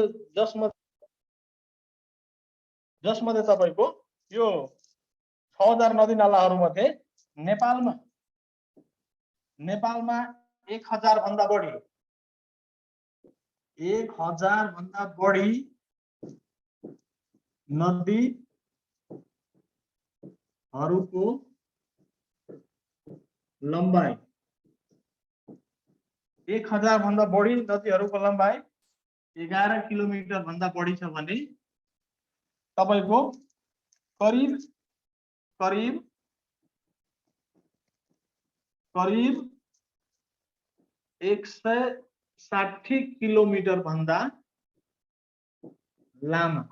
जसमध्ये तपाईको यो 6000 नदी नालाहरु मध्ये नेपालमा 1000 भन्दा बढी 1000 भन्दा बढी नदीहरुको लम्बाई 1000 भन्दा बढी नदीहरुको लम्बाई 11 किलोमिटर भन्दा बढी छ भने तपाईको करिब 160 किलोमिटर भन्दा लामा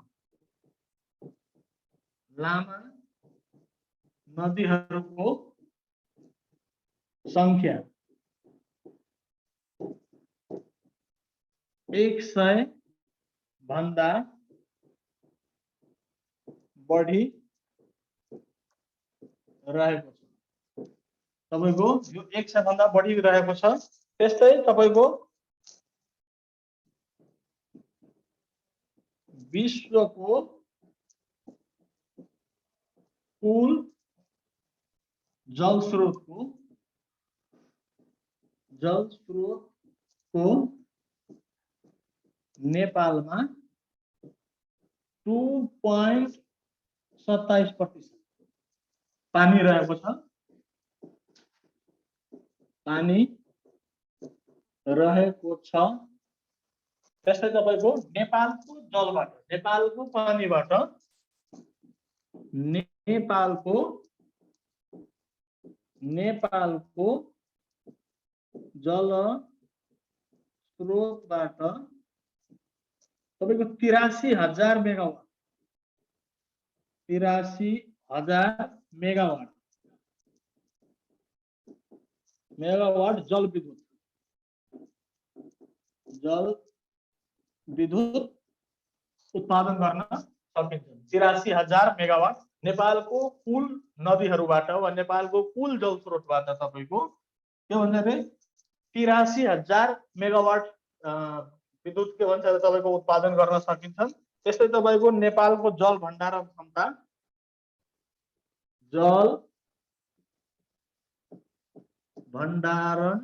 नदीहरुको संख्या 100 भन्दा बढी रहेको छ। तपाईको यो 100 भन्दा बढी रहेको छ। त्यस्तै तपाईको विश्वको कुल जलस्रोतको नेपालमा 2.27% पानी रहेको छ। त्यस्तै तपाईको नेपालको जलबाट नेपालको पानीबाट नेपालको जल स्रोतबाट तपाईको 83,000 मेगावाट जल विद्युत उत्पादन गर्न सकिन्छ। 83,000 मेगावाट नेपालको कुल नदीहरुबाट वा नेपालको कुल जल स्रोतबाट तपाईको के भन्छ रे 83,000 मेगावाट विद्युत के भन्छ तपाईको उत्पादन गर्न सकिन्छ। त्यस्तै तपाईको नेपालको जल भण्डारण क्षमता जल भण्डारण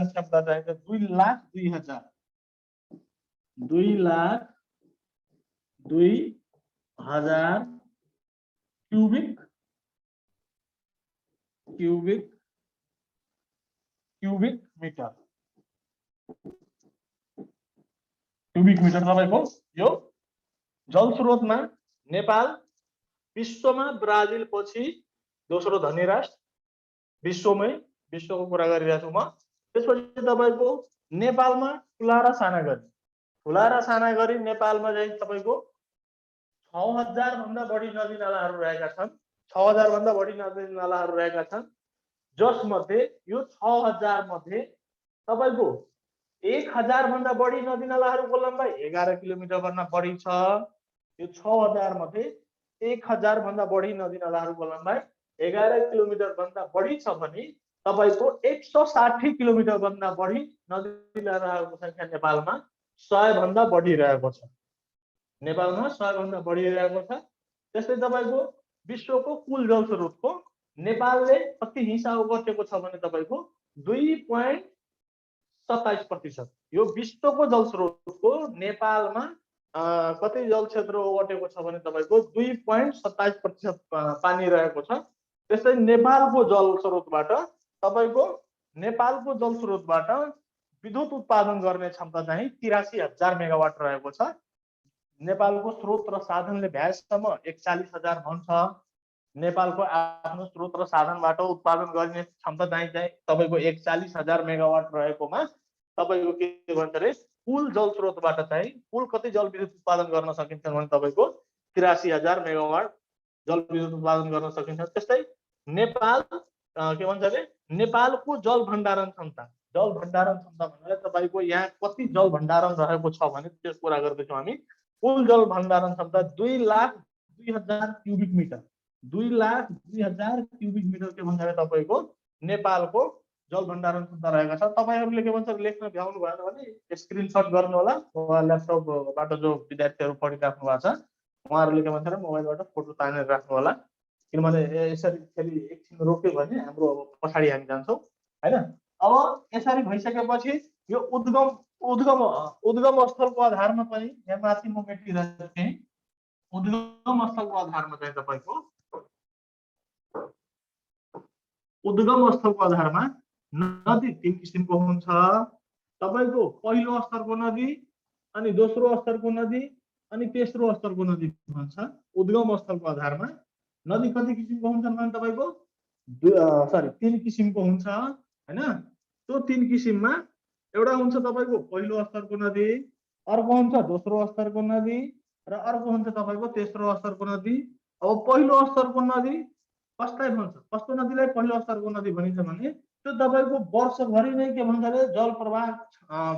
क्षमता चाहिँ 2,02,000 क्यूबिक मिटर तपाईको यो जल स्रोतमा नेपाल विश्वमा ब्राजिल पछि दोस्रो धनी राष्ट्र विश्वको कुरा गरिरहेको छु म। त्यसपछि तपाईको नेपालमा ठुला र साना गरी नेपालमा चाहिँ तपाईको 6000 भन्दा बढी नदी नालाहरु रहेका छन्। 6000 भन्दा बढी नदी नालाहरु रहेका छन्। जसमध्ये यो 6000 मध्ये तपाईको 1000 भन्दा बढी नदी नालाहरुको लम्बाई 11 किलोमिटर भन्दा बढी छ। यो 6000 मध्ये 1000 भन्दा बढी नदी नालाहरुको लम्बाई 11 किलोमिटर भन्दा बढी छ भने तपाईको 160 किलोमिटर भन्दा बढी नदी नालाहरुको संख्या नेपालमा 100 भन्दा बढी रहेको छ। त्यस्तै तपाईको विश्वको कुल जल स्रोतको नेपालले कति हिस्सा ओगटेको छ भने तपाईको 2.27%। यो विश्वको जल स्रोतको नेपालमा कति जल क्षेत्र ओगटेको छ भने तपाईको 2.27% पानी रहेको छ। त्यस्तै नेपालको जल स्रोतबाट विद्युत उत्पादन गर्ने क्षमता चाहिँ 83,000 मेगावाट रहेको छ। नेपालको स्रोत र साधनले भ्याएसम्म 41,000 भन्छ। नेपालको आफ्नो स्रोत र साधनबाट उत्पादन गर्ने क्षमता चाहिँ तपाईको 41,000 मेगावाट रहेकोमा तपाईको के भन्छ रे कुल जल स्रोतबाट चाहिँ कुल कति जल विद्युत उत्पादन गर्न सकिन्छ भने तपाईको 83,000 मेगावाट जल विद्युत उत्पादन गर्न सकिन्छ। त्यस्तै नेपाल के भन्छ रे नेपालको जल भण्डारण क्षमता भनेर तपाईको यहाँ कति जल भण्डारण रहेको छ भने त्यस कुरा गर्दैछौँ हामी। कुल जल भण्डारण क्षमता 2,02,000 क्यूबिक मिटर 2,02,000 क्यूबिक मिटर के भन्छ रे तपाईको नेपालको जल भण्डारण क्षमता रहेका छ। तपाईहरुले के भन्छ लेख्न भ्याउनु भएन भने स्क्रिनशट गर्नु होला वा ल्यापटपबाट जो विद्यार्थीहरु पढिराख्नु भएको छ उहाँहरुले के भन्छ मोबाइलबाट फोटो तानेर राख्नु होला, किनभने यसरी फेरि एकछिन रोक्यो भने हाम्रो पछाडी हामी जान्छौं हैन। अब यसरी भइसकेपछि यो उद्गम उद्गम उद्गम स्थलको आधारमा पनि यहाँ माथि म मेटिरहेको थिएँ। उद्गम स्थलको आधारमा चाहिँ तपाईको उद्गम स्थलको आधारमा नदी 3 किसिमको हुन्छ। तपाईको पहिलो स्तरको नदी अनि दोस्रो स्तरको नदी अनि तेस्रो स्तरको नदी भन्छ। उद्गम स्थलको आधारमा नदी कति किसिमको हुन्छन् भने तपाईको 3 किसिमको हुन्छ हैन। त्यो 3 किसिममा एउटा हुन्छ तपाईको पहिलो स्तरको नदी, अर्को हुन्छ दोस्रो स्तरको नदी र अर्को हुन्छ तपाईको तेस्रो स्तरको नदी। अब पहिलो स्तरको नदी कसलाई भन्छ, कस्तो नदीलाई पहिलो स्तरको नदी भनिन्छ भने त्यो तपाईको वर्षभरि नै के भन्छ रे जल प्रवाह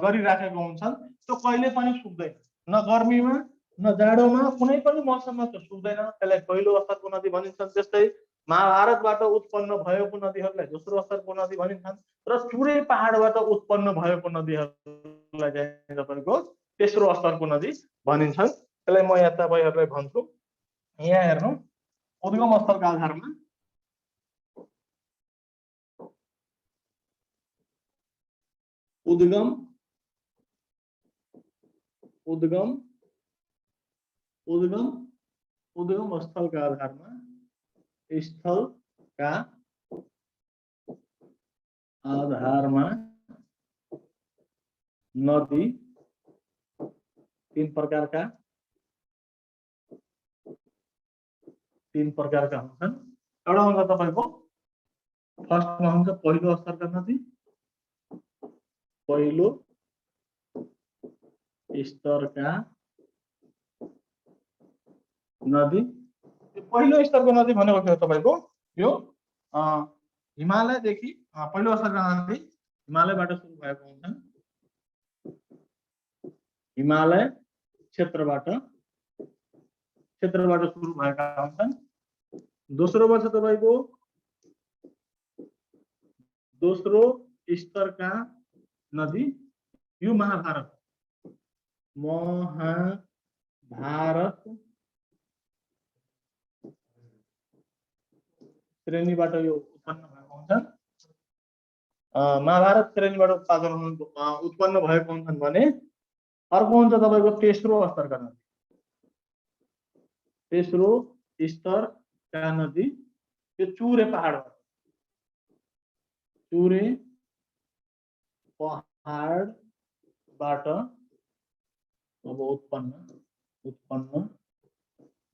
गरिराखेको हुन्छन्। त्यो कहिले पनि सुक्दैन, न गर्मीमा न जाडोमा, कुनै पनि मौसममा त्यो सुक्दैन। त्यसलाई पहिलो स्तरको नदी भनिन्छन्। त्यस्तै महाभारतबाट उत्पन्न भएको नदीहरूलाई दोस्रो स्तरको नदी भनिन्छन् र चुरे पहाडबाट उत्पन्न भएको नदीहरूलाई चाहिँ तपाईको तेस्रो स्तरको नदी भनिन्छन्। त्यसलाई म यहाँ तपाईहरुलाई भन्छु। यहाँ हेर्नु उद्गम स्थलका आधारमा उद्गम उद्गम उद्गम उद्गम स्थलका आधारमा स्थलका आधारमा नदी 3 प्रकारका हुन्छन्। एउटा हुन्छ तपाईको फर्स्टमा हुन्छ पहिलो स्तरका नदी, पहिलो स्तरका नदी। पहिलो स्तरको नदी भनेको के हो तपाईको यो हिमालयदेखि पहिलो स्तरका नदी हिमालयबाट सुरु भएको हुन्छन्। हिमालय क्षेत्रबाट सुरु भएका हुन्छन्। दोस्रोमा छ तपाईको दोस्रो स्तरका नदी, यो महाभारत श्रेणीबाट यो उत्पन्न भएको हुन्छन्। महाभारत श्रेणीबाट उत्पन्न भएको हुन्छन् भने अर्को हुन्छ तपाईको तेस्रो स्तरका नदी। तेस्रो स्तरका नदी यो चुरे पहाडबाट अब उत्पन्न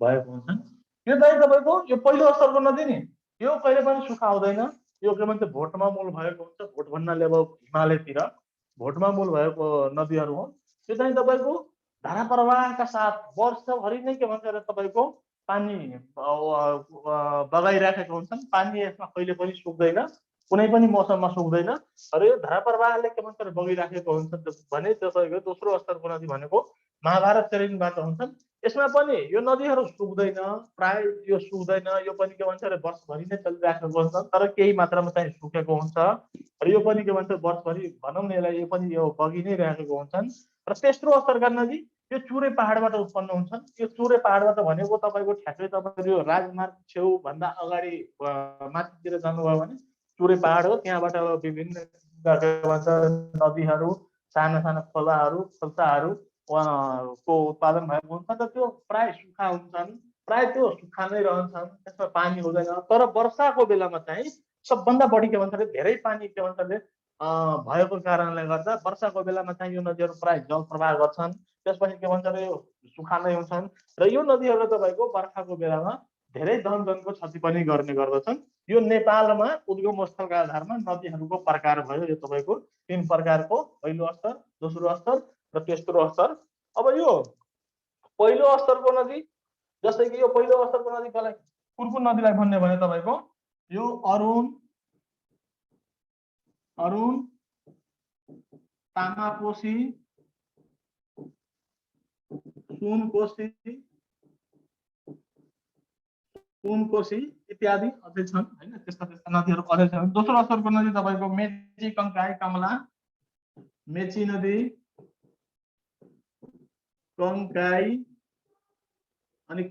भएको हुन्छन्। यो चाहिँ तपाईको यो पहिलो स्तरको नदी नि यो कहिले पनि सुकाउँदैन। यो के भन्छ भोटमा मूल भएको हुन्छ। भोट भन्नाले अब हिमालयतिर भोटमा मूल भएको नदीहरू हो। त्यो चाहिँ तपाईको धारा प्रवाहका साथ वर्षभरि नै के भन्छ तपाईको पानी बगाइराखेको हुन्छन्। पानी यसमा कहिले पनि सुक्दैन, कुनै पनि मौसममा सुक्दैन र यो धारा प्रवाहले के भन्छ बगिराखेको हुन्छ भने तपाईको दोस्रो स्तरको नदी भनेको महाभारत श्रेणीबाट हुन्छन्। यसमा पनि यो नदीहरू सुक्दैन, प्राय यो सुक्दैन। यो पनि के भन्छ वर्षभरि नै चलिराखेको हुन्छ, तर केही मात्रामा चाहिँ सुकेको हुन्छ र यो पनि के भन्छ वर्षभरि भनौँ न यसलाई यो पनि यो बगि नै रहेको हुन्छन्। र तेस्रो स्तरका नदी यो चुरे पहाडबाट उत्पन्न हुन्छन्। यो चुरे पहाडबाट भनेको तपाईको ठ्याक्कै तपाईको यो राजमार्ग छेउ भन्दा अगाडि माथितिर जानुभयो भने चुरे पहाड हो। त्यहाँबाट विभिन्न नदीहरू, साना साना खोल्साहरू को उत्पादन भएको हुन्छ र त्यो प्राय सुक्खा हुन्छन्, प्राय त्यो सुक्खा नै रहन्छन्, त्यसमा पानी हुँदैन। तर वर्षाको बेलामा चाहिँ सबभन्दा बढी के भन्छ धेरै पानी के भन्छ भएको कारणले गर्दा वर्षाको बेलामा चाहिँ यो नदीहरू प्राय जल प्रवाह गर्छन्। त्यसपछि के भन्छ यो सुक्खा नै हुन्छन् र यो नदीहरू तपाईको बर्खाको बेलामा धेरै धनजनको क्षति पनि गर्ने गर्दछन्। यो नेपालमा उद्गम स्थलका आधारमा नदीहरूको प्रकार भयो। यो तपाईको 3 प्रकारको, पहिलो स्तर, दोस्रो स्तर र तेस्रो स्तर। अब यो पहिलो स्तरको नदी जस्तै कि यो पहिलो स्तरको नदी कसलाई कुन नदीलाई भन्ने भने तपाईको यो अरुण, तामाकोशी, सुनकोशी इत्यादि अझै छन् हैन। त्यस्ता त्यस्ता नदीहरू अझै छन्। दोस्रो स्तरको नदी तपाईको मेची, कङ्काई, कमला, मेची नदी, कङ्काई अनि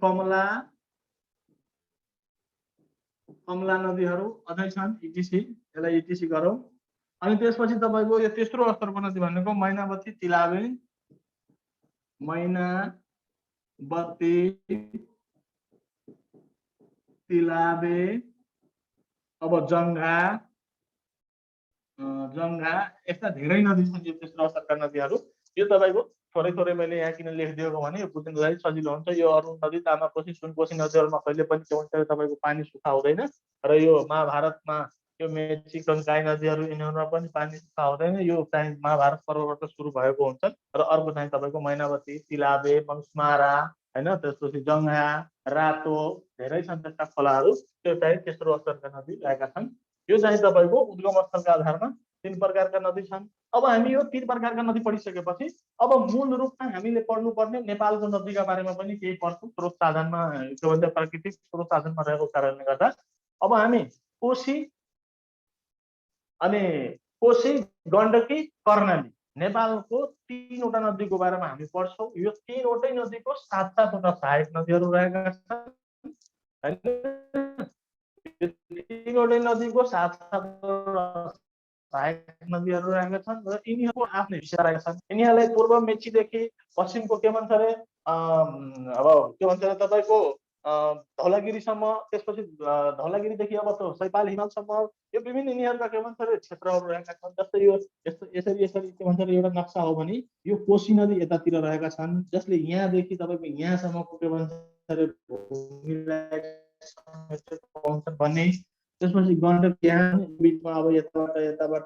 कमला नदीहरू अझै छन्। इटिसी, यसलाई इटिसी गरौँ। अनि त्यसपछि तपाईको यो तेस्रो स्तरको नदी भनेको मैनावती, तिलाबे, मैनावती, तिलाबे, अब जङ्घा, यस्ता धेरै नदी छन्। यो तेस्रो स्तरका नदीहरू। यो तपाईको थोरै थोरै मैले यहाँ किन लेखिदिएको भने यो बुझ्नलाई सजिलो हुन्छ। यो अरुण नदी, तामाकोशी, सुनकोशी नदीहरूमा कहिले पनि के हुन्छ तपाईको पानी सुक्खा हुँदैन र यो महाभारतमा यो मेची, कङ्काई नदीहरू यिनीहरूमा पनि पानी सुक्खा हुँदैन। यो चाहिँ महाभारत पर्वबाट सुरु भएको हुन्छ। र अर्को चाहिँ तपाईको मैनावती, तिलाबे, मनुस्मारा हैन, त्यसपछि जङ्घा, रातो धेरै छन् त्यस्ता खोलाहरू। त्यो चाहिँ तेस्रो स्तरका नदी रहेका छन्। यो चाहिँ तपाईको उद्गम स्थलका आधारमा 3 प्रकारका नदी छन्। अब हामी यो 3 प्रकारका नदी पढिसकेपछि अब मूल रूपमा हामीले पढ्नुपर्ने नेपालको नदीका बारेमा पनि केही पढ्छौँ। स्रोत साधनमा के भन्छ प्राकृतिक स्रोत साधनमा रहेको कारणले गर्दा अब हामी कोशी अनि गण्डकी, कर्णाली नेपालको 3वटा नदीको बारेमा हामी पढ्छौँ। यो 3वटै नदीको 7-7वटा सहायक नदीहरू रहेका छन् हैन। यो 3वटै नदीको 7-7वटा सहायक नदीहरू रहेका छन् र यिनीहरूको आफ्नै विशेषता रहेका छन्। यिनीहरूलाई पूर्व मेचीदेखि पश्चिमको के भन्छ अरे अब के भन्छ अरे तपाईको धौलागिरीसम्म, त्यसपछि धौलागिरीदेखि अब सैपाल हिमालसम्म यो विभिन्न यिनीहरूका के भन्छ अरे क्षेत्रहरू रहेका छन्। जस्तै यो यसरी के भन्छ अरे एउटा नक्सा हो भने यो कोशी नदी यतातिर रहेका छन्, जसले यहाँदेखि तपाईको यहाँसम्मको के भन्छ अरे भूमिलाई भन्ने। त्यसपछि गण्डकी यहाँ बिचमा अब यताबाट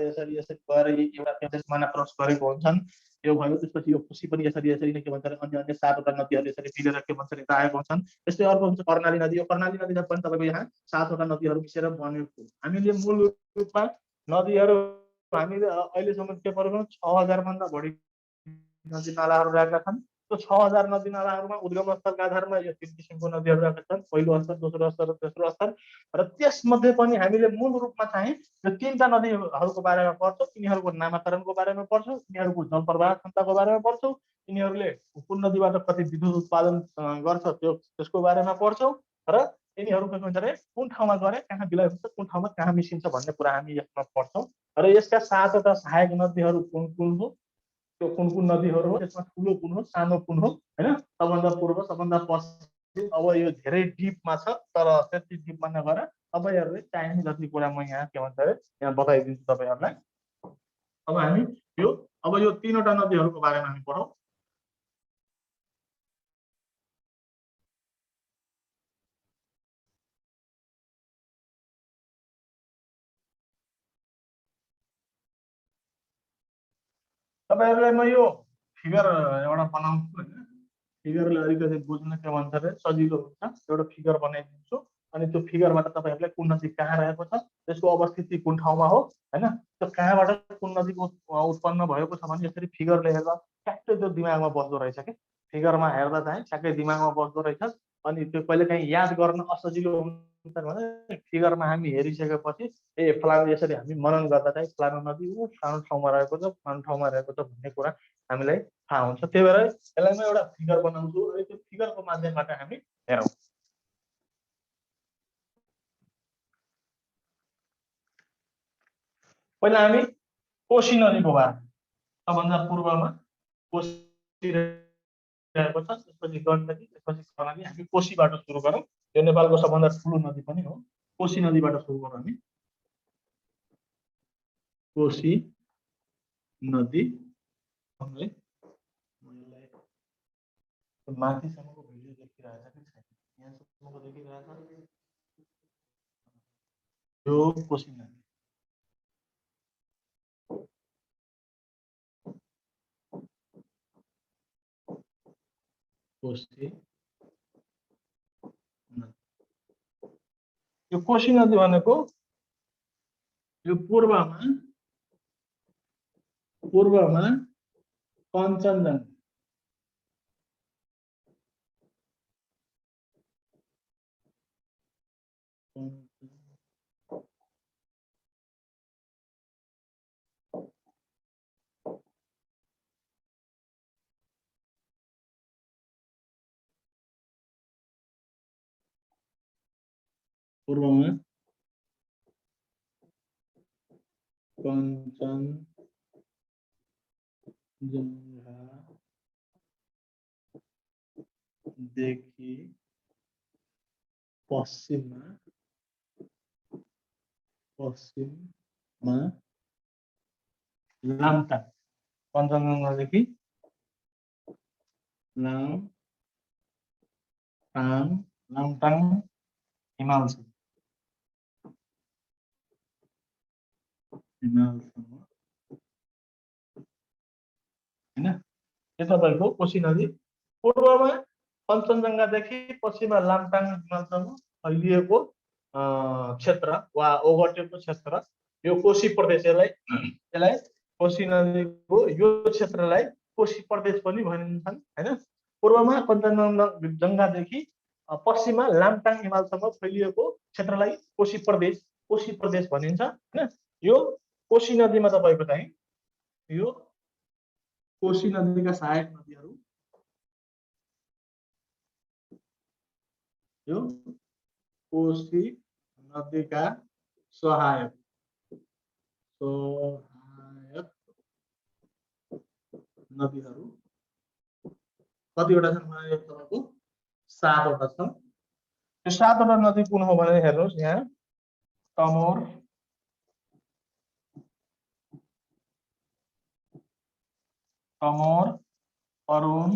यसरी गएर एउटा माना क्रस गरेको हुन्छन्। यो भयो। त्यसपछि यो कोशी पनि यसरी नै के भन्छ अरे अन्य 7वटा नदीहरू यसरी मिलेर के भन्छ अरे आएको हुन्छन्। त्यस्तै अर्को हुन्छ कर्णाली नदी। यो कर्णाली नदीमा पनि तपाईको यहाँ 7वटा नदीहरू मिसेर बनेको। हामीले मूल रूपमा नदीहरू हामीले अहिलेसम्म पेपर 6000 भन्दा बढी नदी नालाहरू रहेका छन्। त्यो 6000 नदी नालाहरूमा उद्गम स्थलका आधारमा यो 3 किसिमको नदीहरू रहेका छन्। पहिलो स्तर, दोस्रो स्तर र तेस्रो स्तर। र त्यसमध्ये पनि हामीले मूल रूपमा चाहिँ यो 3टा नदीहरूको बारेमा पढ्छौँ। यिनीहरूको नामाकरणको बारेमा पढ्छौँ, यिनीहरूको जलप्रवाह क्षमताको बारेमा पढ्छौँ, यिनीहरूले कुन नदीबाट कति विद्युत उत्पादन गर्छ त्यसको बारेमा पढ्छौँ र यिनीहरू के भन्छ अरे कुन ठाउँमा गरे कहाँ विलय हुन्छ, कुन ठाउँमा कहाँ मिसिन्छ भन्ने कुरा हामी यसमा पढ्छौँ। र यसका 7वटा सहायक नदीहरू कुन हो, त्यो कुन नदीहरू हो, त्यसमा ठुलो कुन हो, सानो कुन हो हैन, सबभन्दा पूर्व, सबभन्दा पश्चिम। अब यो धेरै डिपमा छ, तर त्यति डिपमा नगएर तपाईहरुले चाहिने जति कुरा म यहाँ के भन्छ अरे यहाँ बताइदिन्छु तपाईहरुलाई। अब हामी यो 3वटा नदीहरूको बारेमा हामी पढौँ। तपाईहरुलाई म यो फिगर एउटा बनाउँछु हैन, फिगरले अलिकति बुझ्न के भन्छ अरे सजिलो हुन्छ। एउटा फिगर बनाइदिन्छु अनि त्यो फिगरबाट तपाईहरुलाई कुन नदी कहाँ रहेको छ, त्यसको अवस्थिति कुन ठाउँमा हो हैन, त्यो कहाँबाट कुन नदीको उत्पन्न भएको छ भने यसरी फिगरले हेर्दा ट्याक्कै त्यो दिमागमा बस्दो रहेछ के। फिगरमा हेर्दा चाहिँ ट्याक्कै दिमागमा बस्दो रहेछ। अनि त्यो कहिलेकाहीँ याद गर्न असजिलो हुन्छ भने फिगरमा हामी हेरिसकेपछि फलानु यसरी हामी मनन गर्दा चाहिँ फलानु नदी फलानु ठाउँमा रहेको छ, फलानु ठाउँमा रहेको छ भन्ने कुरा हामीलाई थाहा हुन्छ। त्यही भएर यसलाई म एउटा फिगर बनाउँछु अनि त्यो फिगरको माध्यमबाट हामी हेरौँ। पहिला हामी कोशी नदीको बारेमा, सबभन्दा पूर्वमा कोशी रहेको छ, त्यसपछि गण्डकी, त्यसपछि कर्णाली। हामी कोशीबाट सुरु गरौँ। यो नेपालको सबभन्दा ठुलो नदी पनि हो। कोशी नदीबाट सुरु गरौँ हामी। कोशी नदी माथिसम्मको भिडियो देखिरहेछ कि छैन, यहाँसम्मको देखिरहेछ। यो कोशी नदी, कोशी नदी। यो कोशी नदी भनेको यो पूर्वमा कञ्चनजङ्घा, पूर्वमा कञ्चनजङ्घादेखि पश्चिममा लामटाङ, कञ्चनजङ्घादेखि लामटाङ हिमाल छ, हिमालसम्म हैन। यो तपाईको कोशी नदी पूर्वमा कञ्चनजङ्घादेखि पश्चिममा लामटाङ हिमालसम्म फैलिएको क्षेत्र वा ओगटेको क्षेत्र यो कोशी प्रदेश, यसलाई कोशी नदीको यो क्षेत्रलाई कोशी प्रदेश पनि भनिन्छन् हैन। पूर्वमा कञ्चनजङ्घादेखि पश्चिममा लामटाङ हिमालसम्म फैलिएको क्षेत्रलाई कोशी प्रदेश भनिन्छ हैन। यो कोशी नदीमा तपाईको चाहिँ यो कोशी नदीका सहायक नदीहरू, यो कोशी नदीका सहायक नदीहरू कतिवटा छन् भने तपाईको 7 वटा छन्। यो 7 वटा नदी कुन हो भने हेर्नुस् यहाँ तमोर, अरुण,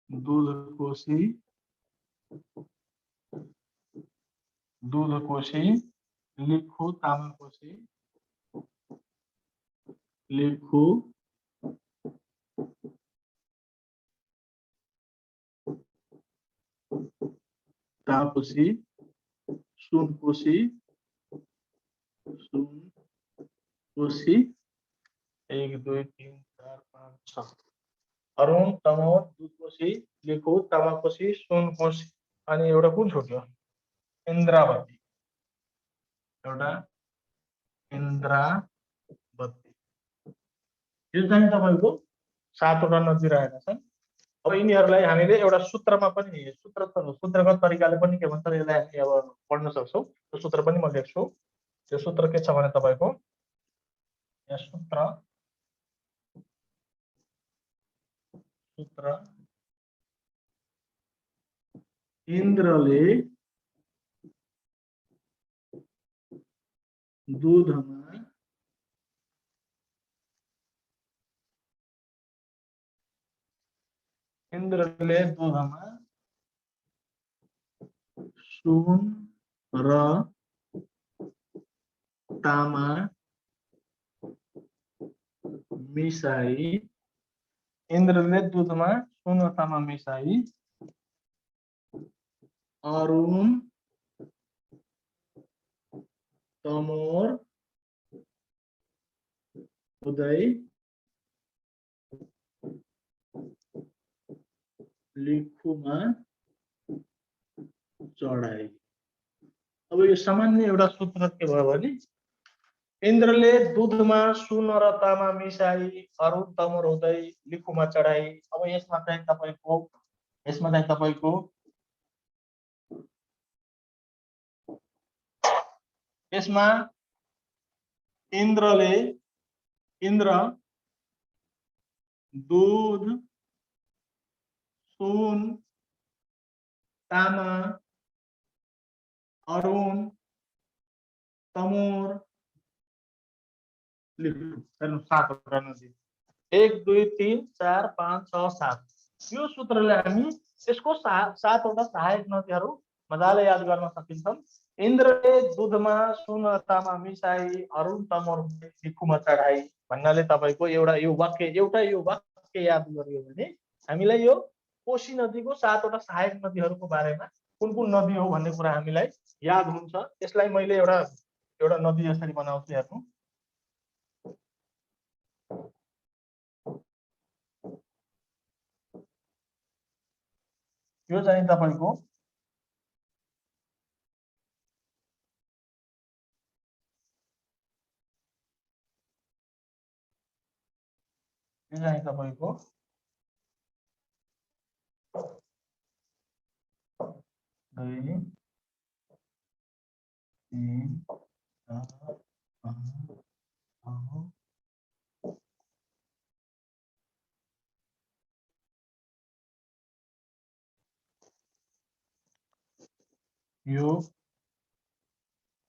दुधकोशी, लिखु, तामाकोशी, सुनकोशी, 1 2 3 4 5 6 अरुण, तमोर, दुधकोशी, लिखु, तामाकोशी, सुनकोशी अनि एउटा कुन छुट्यो इन्द्रावती, एउटा इन्द्रावती। यो चाहिँ तपाईको 7 वटा नदी रहेका छन्। अब यिनीहरूलाई हामीले एउटा सूत्रमा पनि सूत्रगत तरिकाले पनि के भन्छ यसलाई हामी अब पढ्न सक्छौं। त्यो सूत्र पनि म लेख्छु। त्यो सूत्र के छ भने तपाईको यहाँ सूत्र इन्द्रले दूधमा सुन र तामा मिसाई, इन्द्रले दूधमा सुन र तामा मिसाई अरुण, तमोर, उदय, लिखुमा चढाई। अब यो सामान्य एउटा सूत्र के भयो भने इन्द्रले दूधमा सुन र तामा मिसाई अरुण, तमोर, उदय, लिखुमा चढाई। अब यसमा चाहिँ तपाईको इन्द्र दूध, सुन, तामा, अरुण, तमोर, लिखु 7 वटा नदी 1 2 3 4 5 6 7। यो सूत्रले हामी यसको 7 वटा सहायक नदीहरू मजाले याद गर्न सकिन्छन्। इन्द्रले दूधमा सुन र तामा मिसाई अरुण, तमोर, लिखुमा चढाई भन्नाले तपाईको एउटा यो वाक्य याद गरियो भने हामीलाई यो कोशी नदीको 7 वटा सहायक नदीहरूको बारेमा कुन नदी हो भन्ने कुरा हामीलाई याद हुन्छ। यसलाई मैले एउटा नदी यसरी बनाउँछु हेर्नु। यो चाहिँ तपाईको 2 3 4 5 6 यो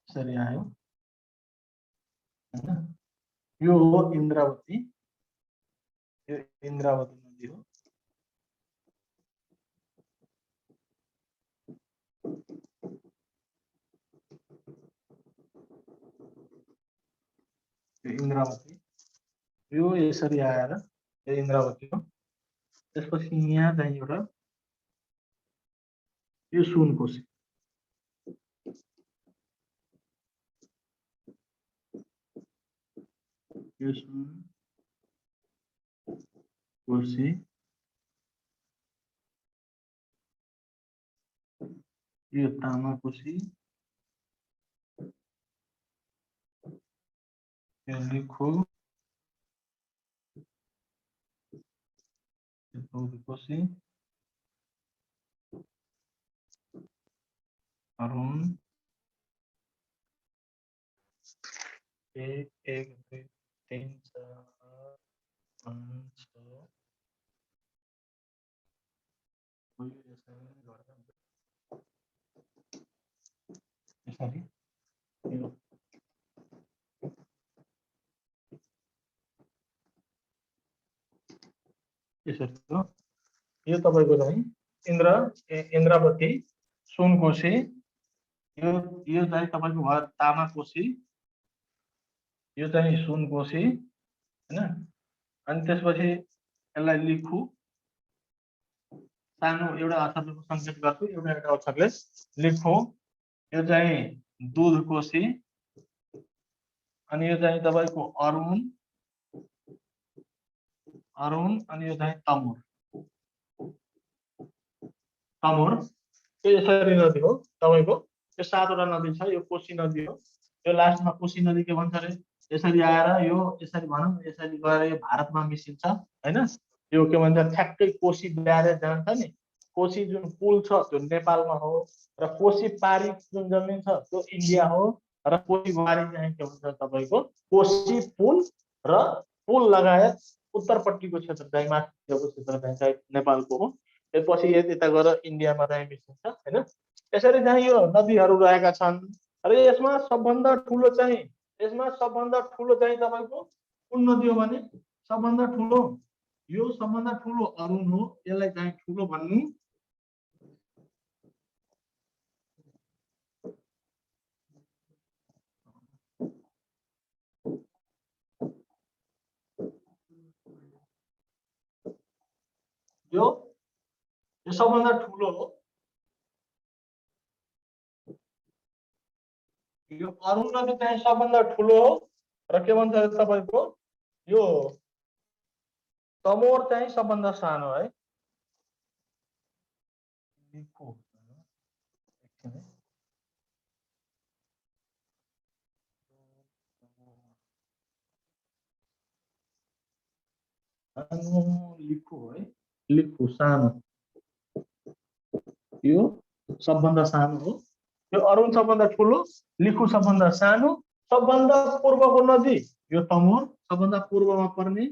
यसरी आयो हैन। यो हो इन्द्रावती, यो इन्द्रावती नदी हो। यो इन्द्रावती, यो यसरी आएर यो इन्द्रावती हो। त्यसपछि यहाँ चाहिँ एउटा यो सुनकोशी, यो सुनकोशी, यो तामाकोशी, यो लिखो, यो तौधकोशी, अरुण, 1 1 2 3 4 5 6 यसरी यसरी हो। यो तपाईको चाहिँ इन्द्रावती, सुनकोशी, यो चाहिँ तपाईको भयो तामाकोशी, यो चाहिँ सुनकोशी हैन। अनि त्यसपछि यसलाई लिखु, सानो एउटा अक्षरले संकेत गर्छु, एउटा अक्षरले लिखु। यो चाहिँ दुधकोशी, अनि यो चाहिँ तपाईको अरुण, अनि यो चाहिँ तमोर, यो यसरी नदी हो तपाईको। यो 7 वटा नदी छ, यो कोशी नदी हो। यो लास्टमा कोशी नदी के भन्छ रे, यसरी आएर यो यसरी भनौं, यसरी गएर यो भारतमा मिसिन्छ हैन। यो के भन्छ, ठ्याक्कै कोशी ब्यारेज जान्छ नि, कोशी जुन पुल छ त्यो नेपालमा हो, र कोशी पारी जुन जमिन छ त्यो इन्डिया हो, र कोशी बारी चाहिँ के भन्छ तपाईको कोशी पुल, र पुल लगायत उत्तरपट्टिको क्षेत्र चाहिँ माथिको क्षेत्र चाहिँ नेपालको हो। त्यसपछि यता गएर इन्डियामा चाहिँ मिसिन्छ हैन। यसरी चाहिँ यो नदीहरू रहेका छन्। र यसमा सबभन्दा ठुलो चाहिँ तपाईको कुन नदी हो भने, सबभन्दा ठुलो यो सबभन्दा ठुलो अरुण हो। यसलाई चाहिँ ठुलो भन्नु। यो सबभन्दा ठुलो हो। यो अरुण नदी चाहिँ सबभन्दा ठुलो हो, र के भन्छ तपाईको यो तमोर चाहिँ सबभन्दा सानो है। लिखो लिखो है, लिखो सानो, यो सबभन्दा सानो हो। यो अरुण सबभन्दा ठुलो, लिखु सबभन्दा सानो, सबभन्दा पूर्वको नदी यो तमोर, सबभन्दा पूर्वमा पर्ने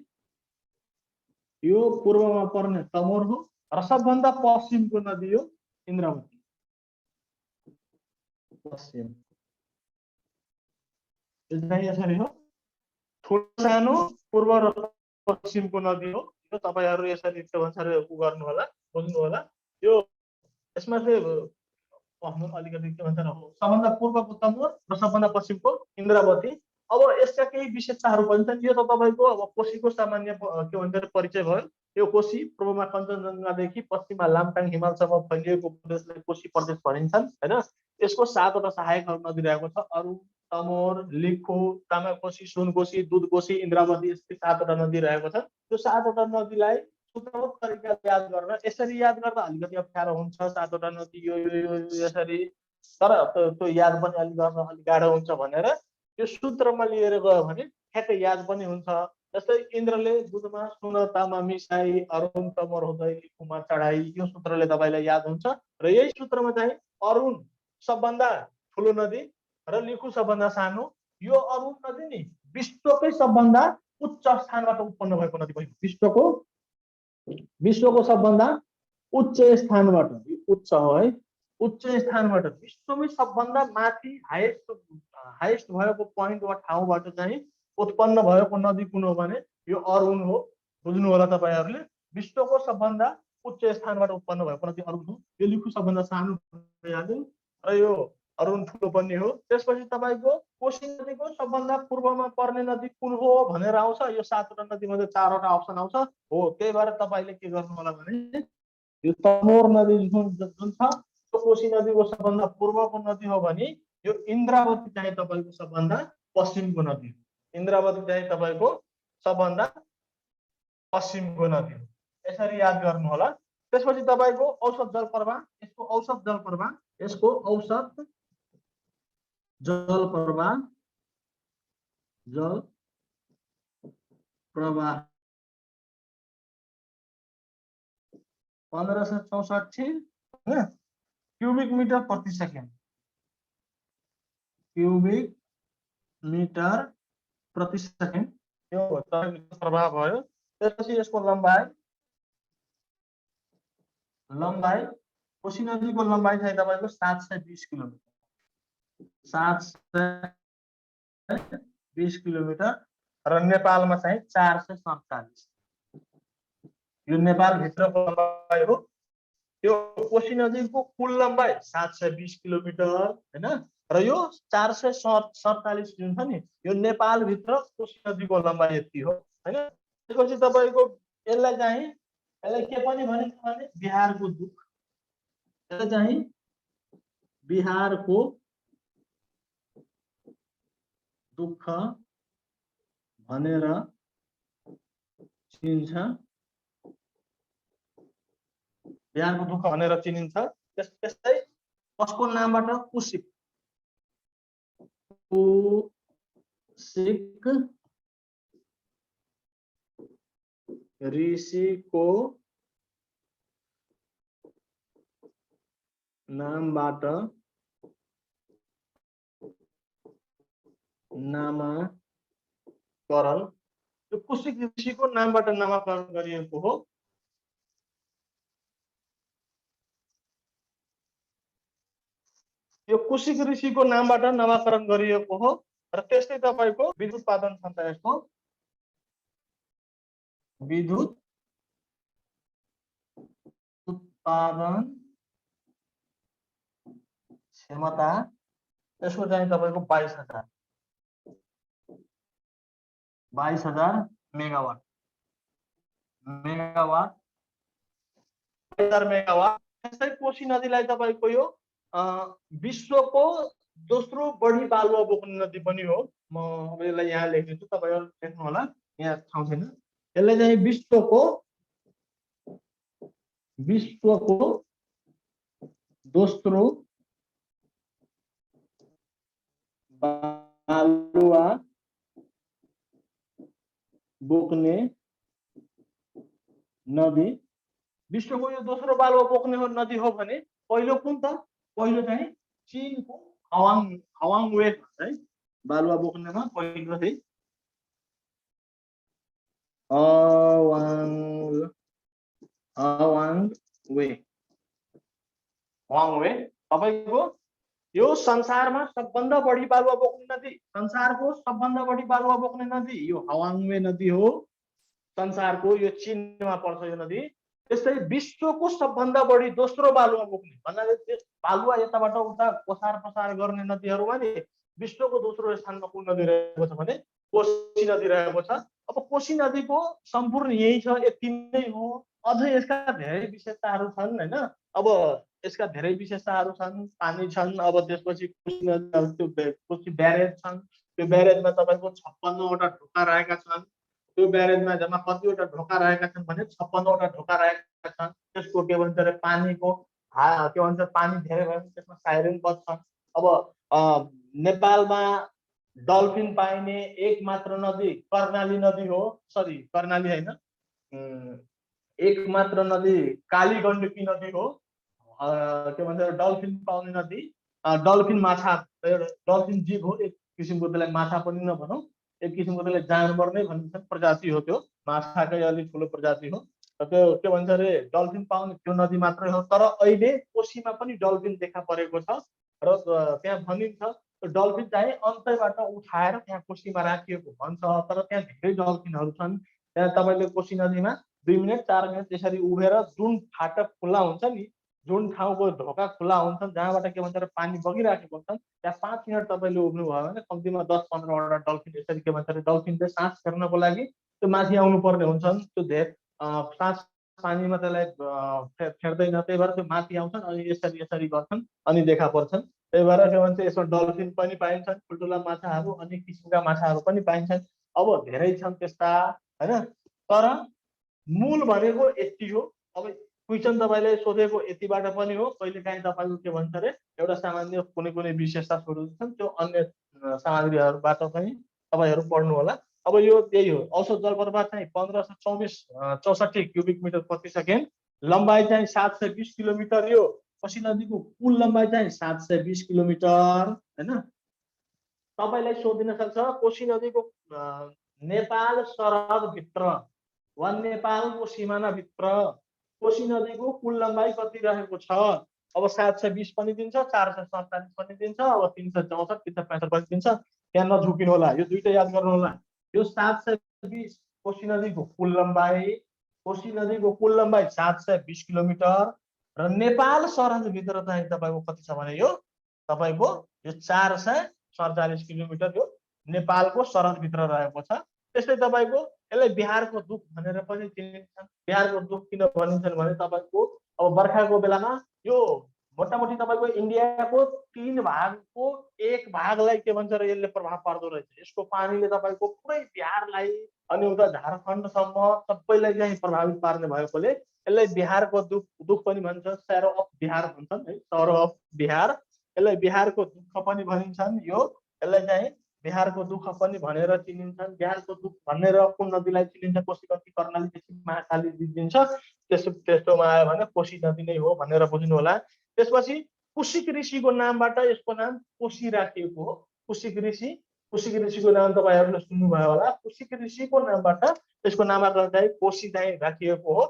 यो पूर्वमा पर्ने तमोर हो, र सबभन्दा पश्चिमको नदी हो इन्द्रावती, पश्चिम। यसरी हो, ठुलो सानो पूर्व र पश्चिमको नदी हो। यो तपाईहरु यसरी के भन्छ रे उ गर्नु होला, बुझ्नु होला। यो यसमा चाहिँ अलिकति के भन्छ, सबभन्दा पूर्वको तमोर र सबभन्दा पश्चिमको इन्द्रावती। अब यसका केही विशेषताहरू पनि छन्। यो त तपाईको अब कोशीको सामान्य के भन्छ परिचय भयो। यो कोशी पूर्वमा कञ्चनजङ्घादेखि पश्चिममा लामटाङ हिमालसम्म फैलिएको प्रदेशलाई कोशी प्रदेश भनिन्छन् हैन। यसको 7 वटा सहायक नदी रहेको छ, अरुण, तमोर, लिखो, तामाकोशी, सुनकोशी, दुधकोशी, इन्द्रावती, यस्तै 7 वटा नदी रहेको छ। त्यो 7 वटा नदीलाई सूत्रबद्ध तरिकाले याद गर्न, यसरी याद गर्दा अलिकति अप्ठ्यारो हुन्छ। 7 वटा नदी यो यसरी, तर त्यो याद पनि अलि गर्न अलि गाह्रो हुन्छ भनेर यो सूत्रमा लिएर गयो भने ठ्याक्कै याद पनि हुन्छ। जस्तै इन्द्रले दुधमा सुन तामा मिसाई, अरुण तमोर हुँदै लिखुमा चढाई, यो सूत्रले तपाईलाई याद हुन्छ। र यही सूत्रमा चाहिँ अरुण सबभन्दा ठुलो नदी र लिखु सबभन्दा सानो। यो अरुण नदी नि विश्वकै सबभन्दा उच्च स्थानबाट उत्पन्न भएको नदी भयो। विश्वको सबभन्दा उच्च स्थानबाट, उच्च हो है, उच्च स्थानबाट विश्वमै सबभन्दा माथि हाइएस्ट भएको पोइन्ट वा ठाउँबाट चाहिँ उत्पन्न भएको नदी कुन हो भने यो अरुण हो। बुझ्नु होला तपाईहरुले। विश्वको सबभन्दा उच्च स्थानबाट उत्पन्न भएको नदी अरुण हो। यो लिखु सबभन्दा सानो भइहाल्यो र यो अरुण ठुलो पनि हो। त्यसपछि तपाईको कोशी नदीको सबभन्दा पूर्वमा पर्ने नदी कुन हो भनेर आउँछ। यो 7 वटा नदी मध्ये 4 वटा अप्सन आउँछ हो। त्यही भएर तपाईले के गर्नु होला भने यो तमोर नदी जुन छ त्यो कोशी नदीको सबभन्दा पूर्वको नदी हो भने यो इन्द्रावती चाहिँ तपाईको सबभन्दा पश्चिमको नदी हो। इन्द्रावती चाहिँ तपाईको सबभन्दा पश्चिमको नदी हो। यसरी याद गर्नु होला। त्यसपछि तपाईको औसत जलप्रवाह, यसको औसत जलप्रवाह, यसको औसत जलप्रवाह 1564 क्यूबिक मीटर प्रति सेकेन्ड, क्यूबिक मीटर प्रति सेकेन्ड यो प्रवाह भयो। त्यसपछि यसको लम्बाई कोशी नदीको लम्बाई चाहिँ तपाईको 720 किलोमिटर, 720 किलोमिटर र नेपालमा चाहिँ 447। यो नेपाल भित्रको लम्बाई हो। यो कोशी नदीको कुल लम्बाई 720 किलोमिटर हैन र यो 447 जुन छ नि यो नेपाल भित्र कोशी नदीको लम्बाई यति हो हैन। त्यसपछि तपाईको यसलाई के पनि भनिन्छ भने बिहारको दुख, यसलाई चाहिँ बिहारको दुःख भनेर चिनिन्छ, बिहारको दुःख भनेर चिनिन्छ। त्यस्तै कसको नामबाट कुशिक ऋषिको नामबाट नामाकरण, यो कुशिक ऋषिको नामबाट नामाकरण गरिएको हो। यो कुशिक ऋषिको नामबाट नामाकरण गरिएको हो। र त्यस्तै तपाईको विद्युत उत्पादन क्षमता, यसको विद्युत उत्पादन क्षमता, यसको चाहिँ तपाईको 22,000 मेगावाट, 22,000 मेगावाट। त्यस्तै कोशी नदीलाई तपाईको यो विश्वको दोस्रो बढी बालुवा बोक्ने नदी पनि हो। म अब यसलाई यहाँ लेख्दिन्छु, तपाईहरु लेख्नु होला, यहाँ ठाउँ छैन। यसलाई चाहिँ विश्वको दोस्रो बालुवा बोक्ने नदी, विश्वको यो दोस्रो बालुवा बोक्ने नदी हो भने पहिलो कुन त? पहिलो चाहिँ चीनको हवाङवे है, बालुवा बोक्नेमा पहिलो चाहिँ हवाङवे तपाईको यो संसारमा सबभन्दा बढी बालुवा बोक्ने नदी, संसारको सबभन्दा बढी बालुवा बोक्ने नदी यो हवाङवे नदी हो। संसारको यो चीनमा पर्छ यो नदी। त्यस्तै विश्वको सबभन्दा बढी दोस्रो बालुवा बोक्ने भन्नाले बालुवा यताबाट उता ओसार पसार गर्ने नदीहरुमा नि विश्वको दोस्रो स्थानमा कुन नदी रहेको छ भने कोशी नदी रहेको छ। अब कोशी नदीको सम्पूर्ण यही छ, यति नै हो। अझ यसका धेरै विशेषताहरू छन् हैन। अब यसका धेरै विशेषताहरू छन्, पानी छन्। अब त्यसपछि कोशी नदी त्यो कोशी ब्यारेज छन्, त्यो ब्यारेजमा तपाईको 56 वटा ढोका रहेका छन्। त्यो ब्यारेजमा जम्मा कतिवटा ढोका रहेका छन् भने 56 वटा ढोका रहेका छन्। त्यसको के भन्छ रे पानीको के भन्छ पानी धेरै भयो भने त्यसमा साइरेन बज्छन्। अब नेपालमा डल्फिन पाइने एकमात्र नदी कर्णाली नदी हो। सरी कर्णाली हैन, एकमात्र नदी कालीगण्डकी नदी हो। के भन्छ डल्फिन पाउने नदी, डल्फिन माछा, एउटा डल्फिन जीव हो, एक किसिमको त्यसलाई माछा पनि नभनौँ, एक किसिमको त्यसलाई जानवर नै भनिन्छ, प्रजाति हो त्यो, माछाकै अलिक ठुलो प्रजाति हो। त्यो के भन्छ अरे डल्फिन पाउने त्यो नदी मात्रै हो। तर अहिले कोसीमा पनि डल्फिन देखा परेको छ र त्यहाँ भनिन्छ डल्फिन चाहिँ अन्तैबाट उठाएर त्यहाँ कोसीमा राखिएको भन्छ। तर त्यहाँ धेरै डल्फिनहरू छन्। त्यहाँ तपाईँले कोसी नदीमा 2 मिनट 4 मिनट त्यसरी उभिएर जुन फाटक खुल्ला हुन्छ नि, जुन ठाउँको ढोका खुल्ला हुन्छन्, जहाँबाट के भन्छ पानी बगिराखेको हुन्छ, त्यहाँ 5 मिनट तपाईँले उभिनुभयो भने कम्तीमा 10-15वटा डल्फिन यसरी के भन्छ डल्फिनले सास फेर्नको लागि त्यो माथि आउनु पर्ने हुन्छन्। त्यो धेरै सास पानीमा त्यसलाई फेर्दैन, त्यही भएर त्यो माथि आउँछन् अनि यसरी यसरी गर्छन् अनि देखा पर्छन्। त्यही भएर के भन्छ यसमा डल्फिन पनि पाइन्छन्, ठुल्ठुला माछाहरू, अनेक किसिमका माछाहरू पनि पाइन्छन्। अब धेरै छन् त्यस्ता हैन। तर मूल भनेको यति हो। अब क्वेसन तपाईँले सोधेको यतिबाट पनि हो। कहिलेकाहीँ तपाईँको के भन्छ अरे एउटा सामान्य कुनै कुनै विशेषता सोध्छन्, त्यो अन्य सामग्रीहरूबाट पनि तपाईँहरू पढ्नु होला। अब यो त्यही हो। औसत जलप्रपात चाहिँ 1564 क्युबिक मिटर प्रति सेकेन्ड, लम्बाइ चाहिँ 720 किलोमिटर। यो कोशी नदीको कुल लम्बाइ चाहिँ 720 किलोमिटर हैन। तपाईँलाई सोधिन सक्छ कोशी नदीको नेपाल सरहदभित्र वा नेपालको सिमानाभित्र कोशी नदीको कुल लम्बाइ कति रहेको छ। अब 720 पनि दिन्छ, 447 पनि दिन्छ, अब 364 365 पनि दिन्छ। त्यहाँ नझुकिनु होला, यो दुईटा याद गर्नु होला। यो 720 कोशी नदीको कुल लम्बाइ, कोशी नदीको कुल लम्बाइ 720 किलोमिटर र नेपाल सरहदभित्र चाहिँ तपाईँको कति छ भने यो तपाईँको यो 447 किलोमिटर यो नेपालको सरहदभित्र रहेको छ। त्यस्तै तपाईँको यसलाई बिहारको दुख भनेर पनि चिनिन्छन्। बिहारको दुख किन भनिन्छन् भने तपाईँको अब बर्खाको बेलामा यो मोटामोटी तपाईँको इन्डियाको 3 भागको 1 भागलाई के भन्छ र यसले प्रभाव पार्दो रहेछ। यसको पानीले तपाईँको पुरै बिहारलाई अनि उता झारखण्डसम्म सबैलाई चाहिँ प्रभावित पार्ने भएकोले यसलाई बिहारको दुख पनि भन्छ, स्यारो अफ बिहार भन्छन् है, सरो अफ बिहार। यसलाई बिहारको दुःख पनि भनिन्छन्। यो यसलाई चाहिँ बिहारको दुःख पनि भनेर चिनिन्छन्। बिहारको दुःख भनेर कुन नदीलाई चिनिन्छ? कोशी नदी, कर्णालीदेखि महाकाली दिन्छ। त्यस्तोमा आयो भने कोशी नदी नै हो भनेर बुझ्नु होला। त्यसपछि कुशिक ऋषिको नामबाट यसको नाम कोशी राखिएको हो। कुशिक ऋषिको नाम तपाईँहरूले सुन्नुभयो होला। कुशिक ऋषिको नामबाट यसको नामाकरण चाहिँ कोशी चाहिँ राखिएको हो।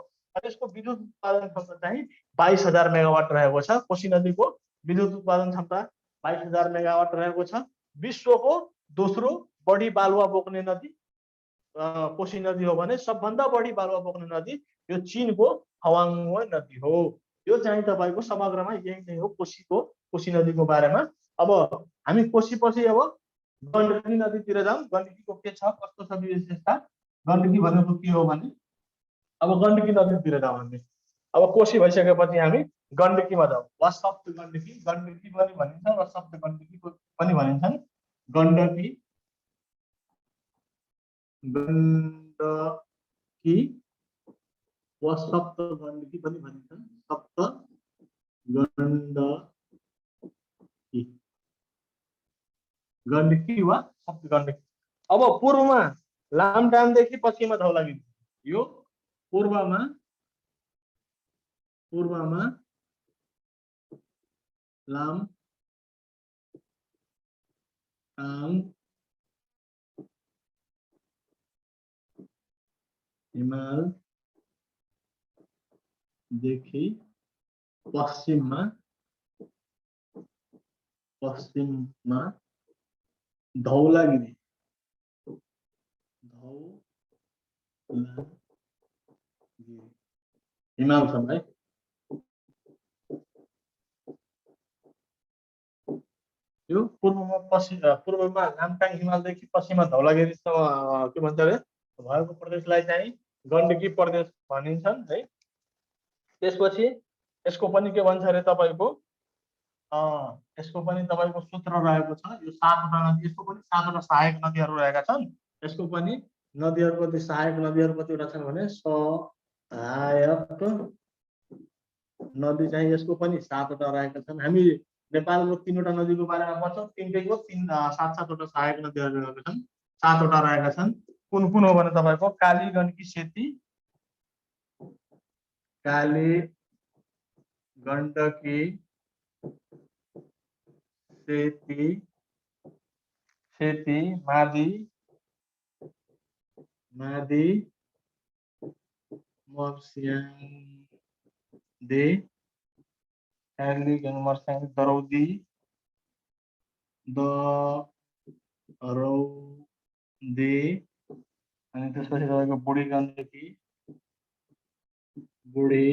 यसको विद्युत उत्पादन क्षमता चाहिँ 22,000 मेगावाट रहेको छ। कोशी नदीको विद्युत उत्पादन क्षमता 22,000 मेगावाट रहेको छ। विश्वको दोस्रो बढी बालुवा बोक्ने नदी कोशी नदी हो भने सबभन्दा बढी बालुवा बोक्ने नदी यो चीनको हवाङ्गो नदी हो। यो चाहिँ तपाईँको समग्रमा यही नै हो कोशी नदीको बारेमा। अब हामी कोशी पछि अब गण्डकी नदीतिर जाउँ। गण्डकीको के छ, कस्तो छ विशेषता? गण्डकी भनेको के हो भने अब गण्डकी नदीतिर जाउँ हामी। अब कोशी भइसकेपछि हामी गण्डकीमा जाउँ। वाशब्द गण्डकी, गण्डकी पनि भनिन्छ, वाशब्द गण्डकी पनि भनिन्छन्। गण्डकी, गण्डकी वा सप्त गण्डकी पनि भनिन्छन्। सप्त गण्डकी, गण्डकी वा सप्त गण्डकी। अब पूर्वमा लामटामदेखि पश्चिममा धौलागिरी, यो पूर्वमा लामटाम, हिमालदेखि पश्चिममा धौलागिरी, हिमालसम्म है। यो पूर्वमा नामटाङ हिमालदेखि पश्चिममा धौलागिरीसम्म के भन्छ अरे भएको प्रदेशलाई चाहिँ गण्डकी प्रदेश भनिन्छन् है। त्यसपछि यसको पनि के भन्छ अरे तपाईँको यसको पनि तपाईँको सूत्र रहेको छ। यो 7वटा नदी, यसको पनि 7वटा सहायक नदीहरू रहेका छन्। यसको पनि नदीहरूको त्यो सहायक नदीहरू कतिवटा छन् भने सहायक नदी चाहिँ यसको पनि 7वटा रहेका छन्। हामी नेपालको 3वटा नदीको बारेमा पढ्छौँ, तिनटैको 7-7वटा सहायक नदीहरू रहेका छन्, 7वटा रहेका छन्। कुन कुन हो भने तपाईँको काली, गण्डकी, सेती, काली, गण्डकी सेती सेती मादी मादी मर्स्याङ्दे काली मर्स्याङ्दे दरौदी दरौदी अनि त्यसपछि तपाईको बुढी गण्डकी बुढी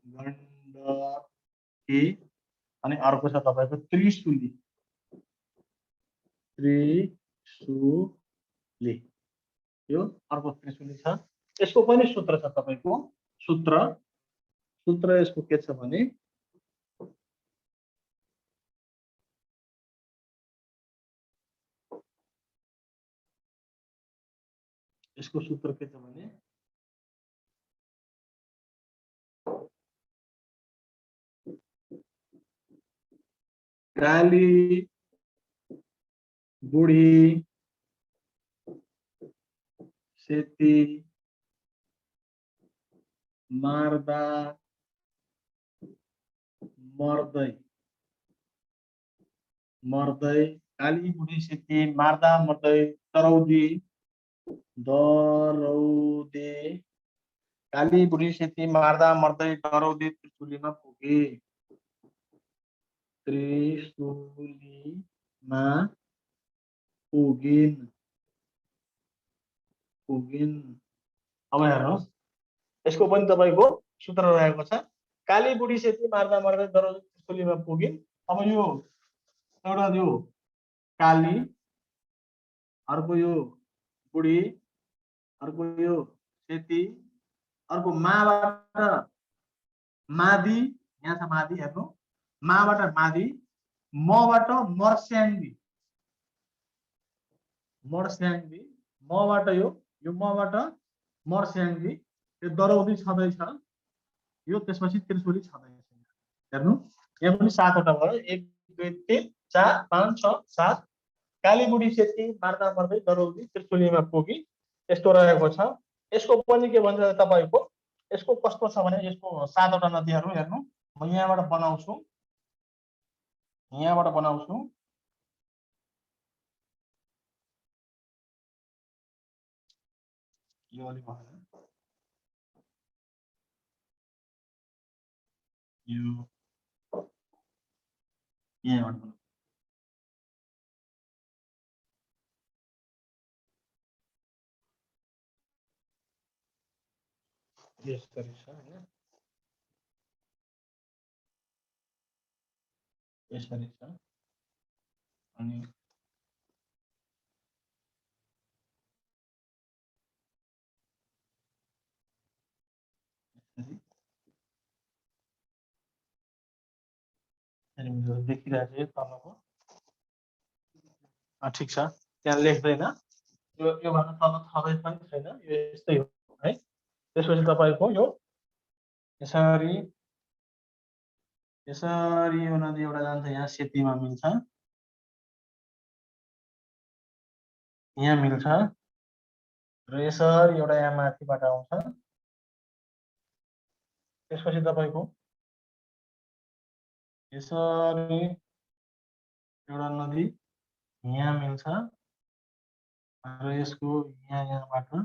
गण्डकी अनि अर्को छ तपाईको त्रिशुली त्रिशुली यो अर्को त्रिशुली छ यसको पनि सूत्र छ तपाईको सूत्र यसको के छ भने यसको सूत्र के छ भने काली बुढी सेती मार्दा मर्दै काली बुढी सेती मार्दा मर्दै दरौदी काली बुढी सेती मार्दा मर्दै दरौदी त्रिशुलीमा पुगे पुगिन अब हेर्नुहोस् यसको पनि तपाईको सूत्र रहेको छ काली बुढी सेती मार्दा मर्दै दरौदी त्रिशुलीमा पुगिन अब यो एउटा यो काली अर्को यो बुढी अर्को यो सेती अर्को माबाट मादी यहाँ छ मादी हेर्नु माबाट मादी मबाट मर्स्याङ्दी मबाट यो मबाट मर्स्याङ्दी यो दरौदी छँदैछ यो त्यसपछि त्रिशुली छँदैछ हेर्नु यहाँ पनि 7 वटा भयो 1 2 3 4 5 6 7 काली बुढी सेती मार्दा मर्दै दरौदी त्रिशुलीमा पुगी यस्तो रहेको छ यसको पनि के भन्छ तपाईको यसको कस्तो छ भने यसको 7 वटा नदीहरू हेर्नु म यहाँबाट बनाउँछु यो अलि भएन यो यहाँबाट बनाउँछु यसरी छ हैन यसरी छ अनि देखिरहेको छ तलको ठिक छ त्यहाँ लेख्दैन यो भन्दा तल छँदै पनि छैन यो यस्तै हो है त्यसपछि तपाईको यो यसरी यो नदी एउटा जान्छ यहाँ सेतीमा मिल्छ यहाँ मिल्छ र यसरी एउटा यहाँ माथिबाट आउँछ त्यसपछि तपाईको यसरी एउटा नदी यहाँ मिल्छ र यसको यहाँबाट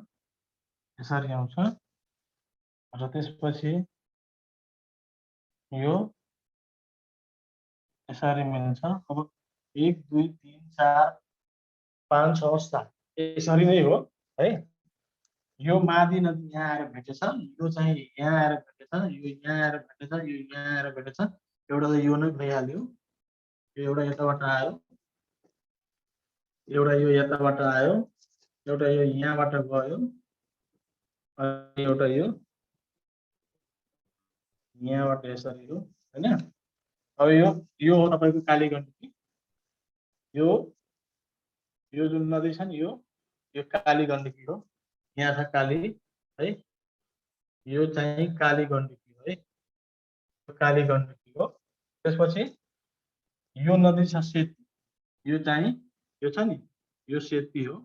यसरी आउँछ र त्यसपछि यो यसरी मिल्छ अब 1 2 3 4 5 6 7 यसरी नै हो है यो मादी नदी यहाँ आएर भेटेछ यो चाहिँ यहाँ आएर भेटेछ यो यहाँ आएर भेटेछ यो यहाँ आएर भेटेछ एउटा त यो नै भइहाल्यो यो एउटा यताबाट आयो एउटा यो यताबाट आयो एउटा यो यहाँबाट गयो अनि एउटा यो यहाँबाट यसरी हो हैन अब यो हो तपाईको काली गण्डकी यो जुन नदी छ नि यो काली गण्डकी हो यहाँ छ काली है यो चाहिँ काली गण्डकी हो है काली गण्डकी हो त्यसपछि यो नदी छ सेती यो चाहिँ यो छ नि यो सेती हो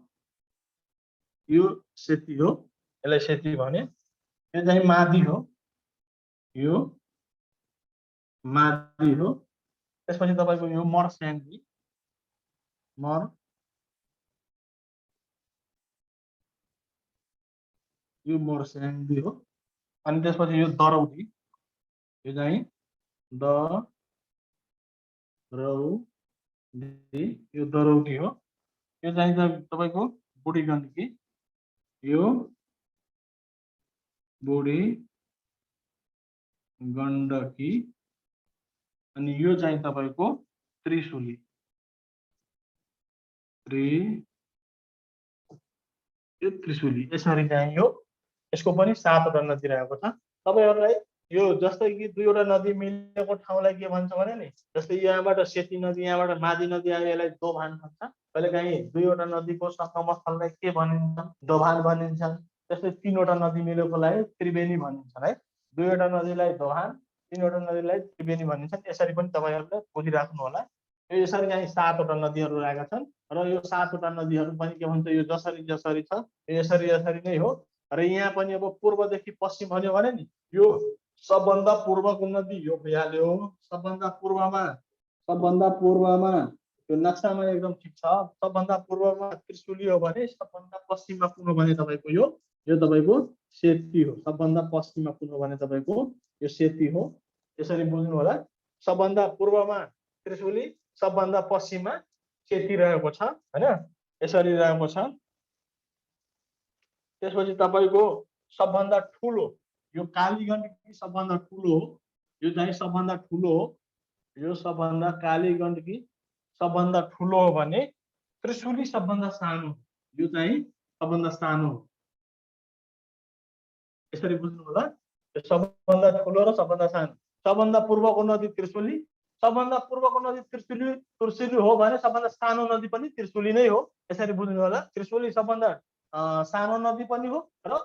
यसलाई सेती भने यो चाहिँ मादी हो यो मादी हो। त्यसपछि तपाईको यो मर्स्याङ्गी, यो मर्स्याङ्गी हो। अनि त्यसपछि यो दरौदी, यो चाहिँ दरौदी, यो दरौदी हो। यो चाहिँ तपाईको बुढी गण्डकी, यो बुढी गण्डकी। अनि यो चाहिँ तपाईको त्रिशुली, यो त्रिशुली। यसरी चाहिँ यो यसको पनि 7 वटा नदी रहेको छ। तपाईहरुलाई यो जस्तै कि 2 वटा नदी मिलेको ठाउँलाई के भन्छ भने नि, जस्तै यहाँबाट सेती नदी, यहाँबाट मादी नदी आयो, यसलाई दोभान भन्छ। कहिलेकाहीँ 2 वटा नदीको संगम स्थललाई के भनिन्छ, दोभान भनिन्छ। त्यस्तै 3 वटा नदी मिलेकोलाई त्रिवेणी भनिन्छ है। 2 वटा नदीलाई दोभान, 3 वटा नदीलाई त्रिवेणी भनिन्छ। यसरी पनि तपाईहरुले बुझिराख्नु होला। यो यसरी चाहिँ 7 वटा नदीहरु रहेका छन् र यो 7 वटा नदीहरु पनि के भन्छ, यो जसरी जसरी छ यसरी यसरी नै हो। र यहाँ पनि अब पूर्वदेखि पश्चिम भन्यो भने नि, यो सबभन्दा पूर्वको नदी यो भइहाल्यो। सबभन्दा पूर्वमा यो नक्सामा एकदम ठिक छ। सबभन्दा पूर्वमा त्रिशुली हो भने सबभन्दा पश्चिममा कुन हो भने तपाईको यो तपाईको सेती हो। सबभन्दा पश्चिममा कुन हो भने तपाईको यो सेती हो। यसरी बुझ्नु होला। सबभन्दा पूर्वमा त्रिशुली, सबभन्दा पश्चिममा सेती रहेको छ हैन। यसरी रहेको छ। त्यसपछि तपाईको सबभन्दा ठुलो यो कालीगण्डकी सबभन्दा ठुलो हो। यो चाहिँ सबभन्दा ठुलो हो। यो सबभन्दा कालीगण्डकी सबभन्दा ठुलो हो भने त्रिशुली सबभन्दा सानो, यो चाहिँ सबभन्दा सानो हो। यसरी बुझ्नु होला। सबभन्दा ठुलो र सबभन्दा सानो। सबभन्दा पूर्वको नदी त्रिशुली, सबभन्दा पूर्वको नदी त्रिशुली हो भने सबभन्दा सानो नदी पनि त्रिशुली नै हो। यसरी बुझ्नु होला। त्रिशुली सबभन्दा सानो नदी पनि हो र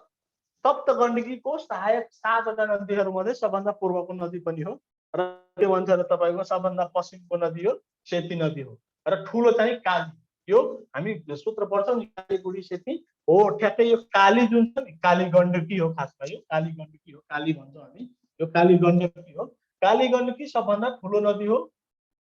सप्तगण्डकीको सहायक 7 वटा नदीहरु मध्ये सबभन्दा पूर्वको नदी पनि हो। र के भन्छ र तपाईको सबभन्दा पश्चिमको नदी हो सेती नदी हो। र ठुलो चाहिँ काली। यो हामी सूत्र पढ्छौं नि, काली बुढी सेती हो। ठ्याक्कै यो काली जुन छ नि, काली गण्डकी हो। खासमा यो काली गण्डकी हो। काली भन्छौं हामी, यो काली गण्डकी हो। काली गण्डकी सबभन्दा ठुलो नदी हो।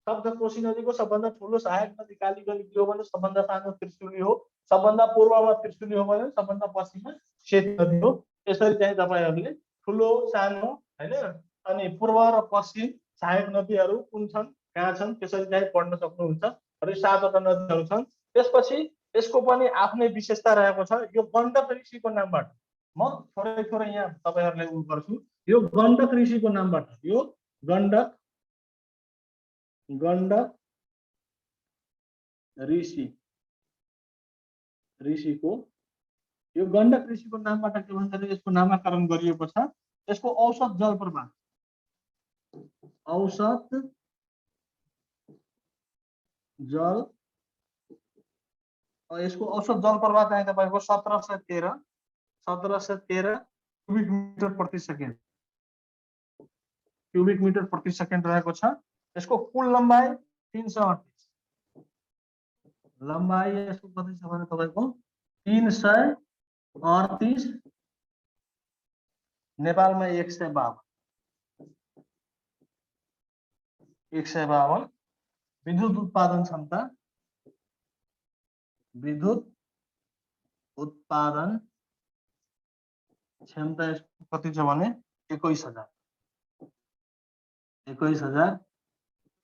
सप्तकोशी नदीको सबभन्दा ठुलो सहायक नदी काली गण्डकी हो भने सबभन्दा सानो त्रिशुली हो। सबभन्दा पूर्वमा त्रिशुली हो भने सबभन्दा पश्चिममा सेती नदी हो। यसरी चाहिँ तपाईहरुले ठुलो सानो हैन, अनि पूर्व र पश्चिम सहायक नदीहरु कुन छन्, कहाँ छन्, त्यसरी चाहिँ पढ्न सक्नुहुन्छ। र 7 वटा नदीहरु छन्। त्यसपछि यसको पनि आफ्नै विशेषता रहेको छ। यो गण्डक ऋषिको नामबाट, म थोरै थोरै यहाँ तपाईहरुलाई उ गर्छु। यो गण्डक ऋषिको नामबाट, यो गण्डक ऋषिको, यो गण्डक ऋषिको नामबाट के भन्छ भने यसको नामाकरण गरिएको छ। यसको औसत जलप्रवाह, यसको औसत जलप्रवाह चाहिँ तपाईको 1713 क्युबिक मिटर प्रति सेकेन्ड, क्युबिक मिटर प्रति सेकेन्ड रहेको छ। यसको कुल लम्बाई 338, लम्बाई यसको कति छ भने तपाईको 338, नेपालमा 152। विद्युत उत्पादन क्षमता, विद्युत उत्पादन क्षमता यसको कति छ भने 21,000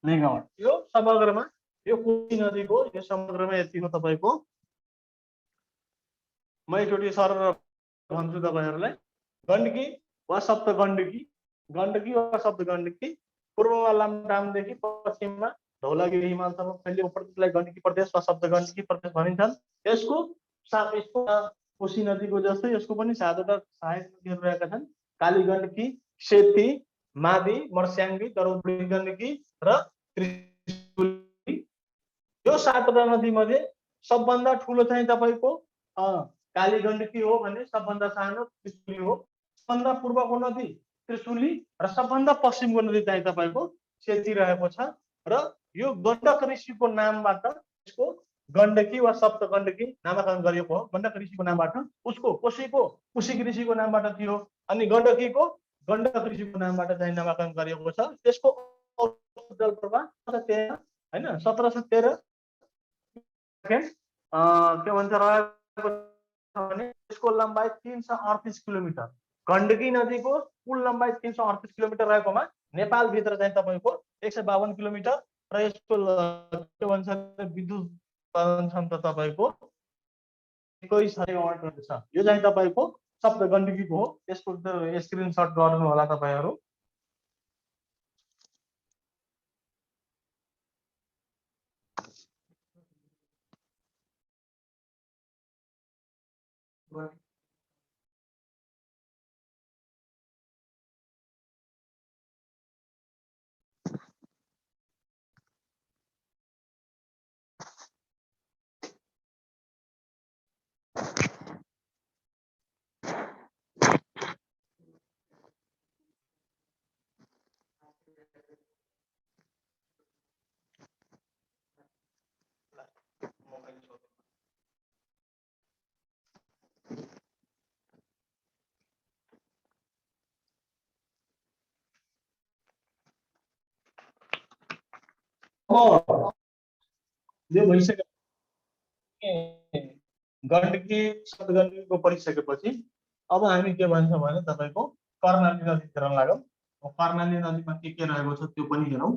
मेगावाट। यो समग्रमा यो कोशी नदीको यो समग्रमा यति हो तपाईको। म एकचोटी सर भन्छु तपाईहरुलाई। गण्डकी वा सप्तगण्डकी, गण्डकी वा सप्तगण्डकी पूर्वमा लामटामदेखि पश्चिममा धौलागिरी हिमालसम्म फैलिएको प्रदेशलाई गण्डकी प्रदेश वा सप्तगण्डकी प्रदेश भनिन्छन्। यसको कोशी नदीको जस्तै यसको पनि 7 वटा सहायक नदीहरु रहेका छन्। काली गण्डकी, सेती, मादी, मर्स्याङ्गी, दरौदी गण्डकी र त्रिशुली। यो 7 वटा नदी मध्ये सबभन्दा ठुलो चाहिँ तपाईको काली गण्डकी हो भने सबभन्दा सानो त्रिशुली हो। सबभन्दा पूर्वको नदी त्रिशुली र सबभन्दा पश्चिमको नदी चाहिँ तपाईको सेती रहेको छ। र यो गण्डक ऋषिको नामबाट यसको गण्डकी वा सप्तगण्डकी नामाकरण गरिएको हो। गण्डक ऋषिको नामबाट। उसको कोशीको कुशिक ऋषिको नामबाट थियो। अनि गण्डकीको गण्डक ऋषिको नामबाट चाहिँ नामाकरण गरिएको छ। त्यसको जलप्रपात 1713 हैन 1713 के भन्छ रहेको छ भने त्यसको लम्बाइ 338 किलोमिटर। गण्डकी नदीको कुल लम्बाइ 338 किलोमिटर रहेकोमा नेपालभित्र चाहिँ तपाईँको 152 किलोमिटर र यसको के भन्छ विद्युत उत्पादन क्षमता तपाईँको 21 छ। यो चाहिँ तपाईँको सप्त गण्डकीको हो। यसको स्क्रिनशट गर्नु होला तपाईहरु। यो भइसक्यो। गण्डकी सप्तगण्डकीको परिसकेपछि अब हामी के भन्छौँ भने तपाईको कर्णाली नदीतिर लागौँ। कर्णाली नदीमा के रहेको छ त्यो पनि हेरौँ।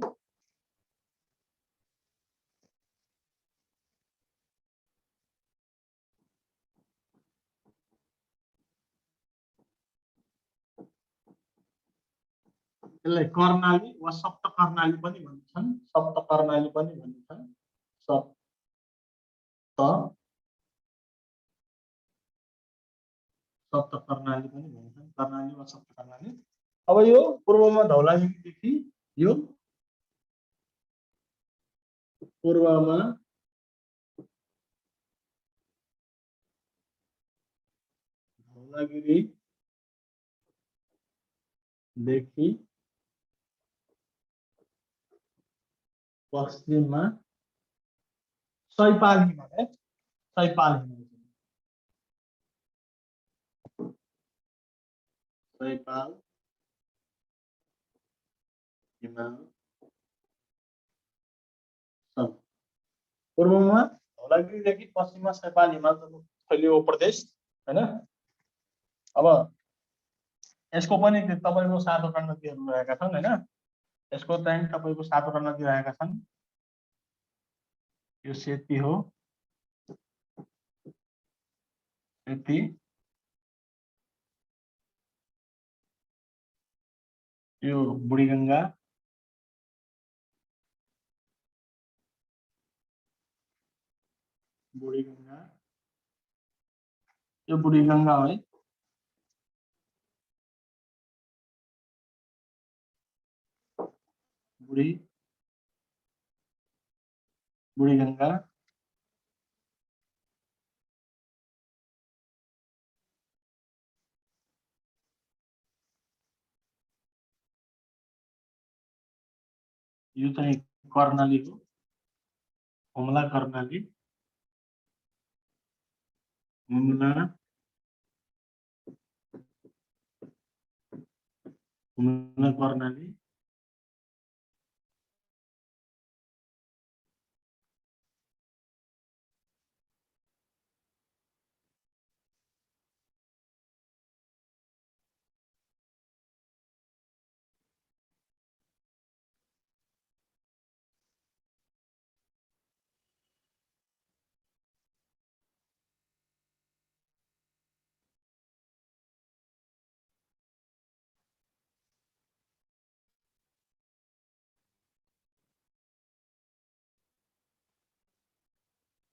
यसलाई कर्णाली वा सप्त कर्णाली पनि भन्छन्। सप्त कर्णाली पनि भन्छन्। सप्त कर्णाली पनि भन्छन्। कर्णाली वा सप्त कर्णाली। अब यो पूर्वमा धौलागिरीदेखि यो पूर्वमा धौलागिरीदेखि पश्चिममा सैपाल हिमाल। सैपाल हिमाल पूर्वमा धौलागिरीदेखि पश्चिममा सैपाल हिमाल फैलिएको प्रदेश हैन। अब यसको पनि तपाईको 7 वटा नदीहरू रहेका छन् हैन। यसको चाहिँ तपाईको 7 वटा नदी रहेका छन्। यो सेती हो, सेती, यो बुढीगंगा, यो बुढीगंगा है। बुढीगंगा, यो चाहिँ कर्णाली हो, हुम्ला कर्णाली, हुम्ला कर्णाली,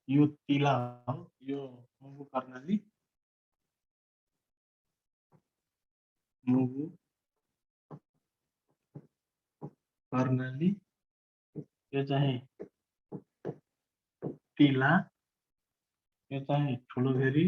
यो तिला हो, यो मुगु कर्णाली, मुगु कर्णाली, यो चाहिँ तिला, यो चाहिँ ठुलो भेरी,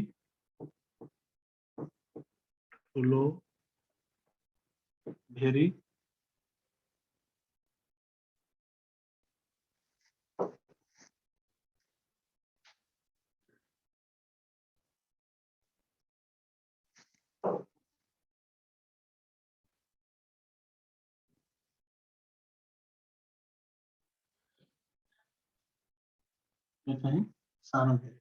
यो चाहिँ सानो भेरी।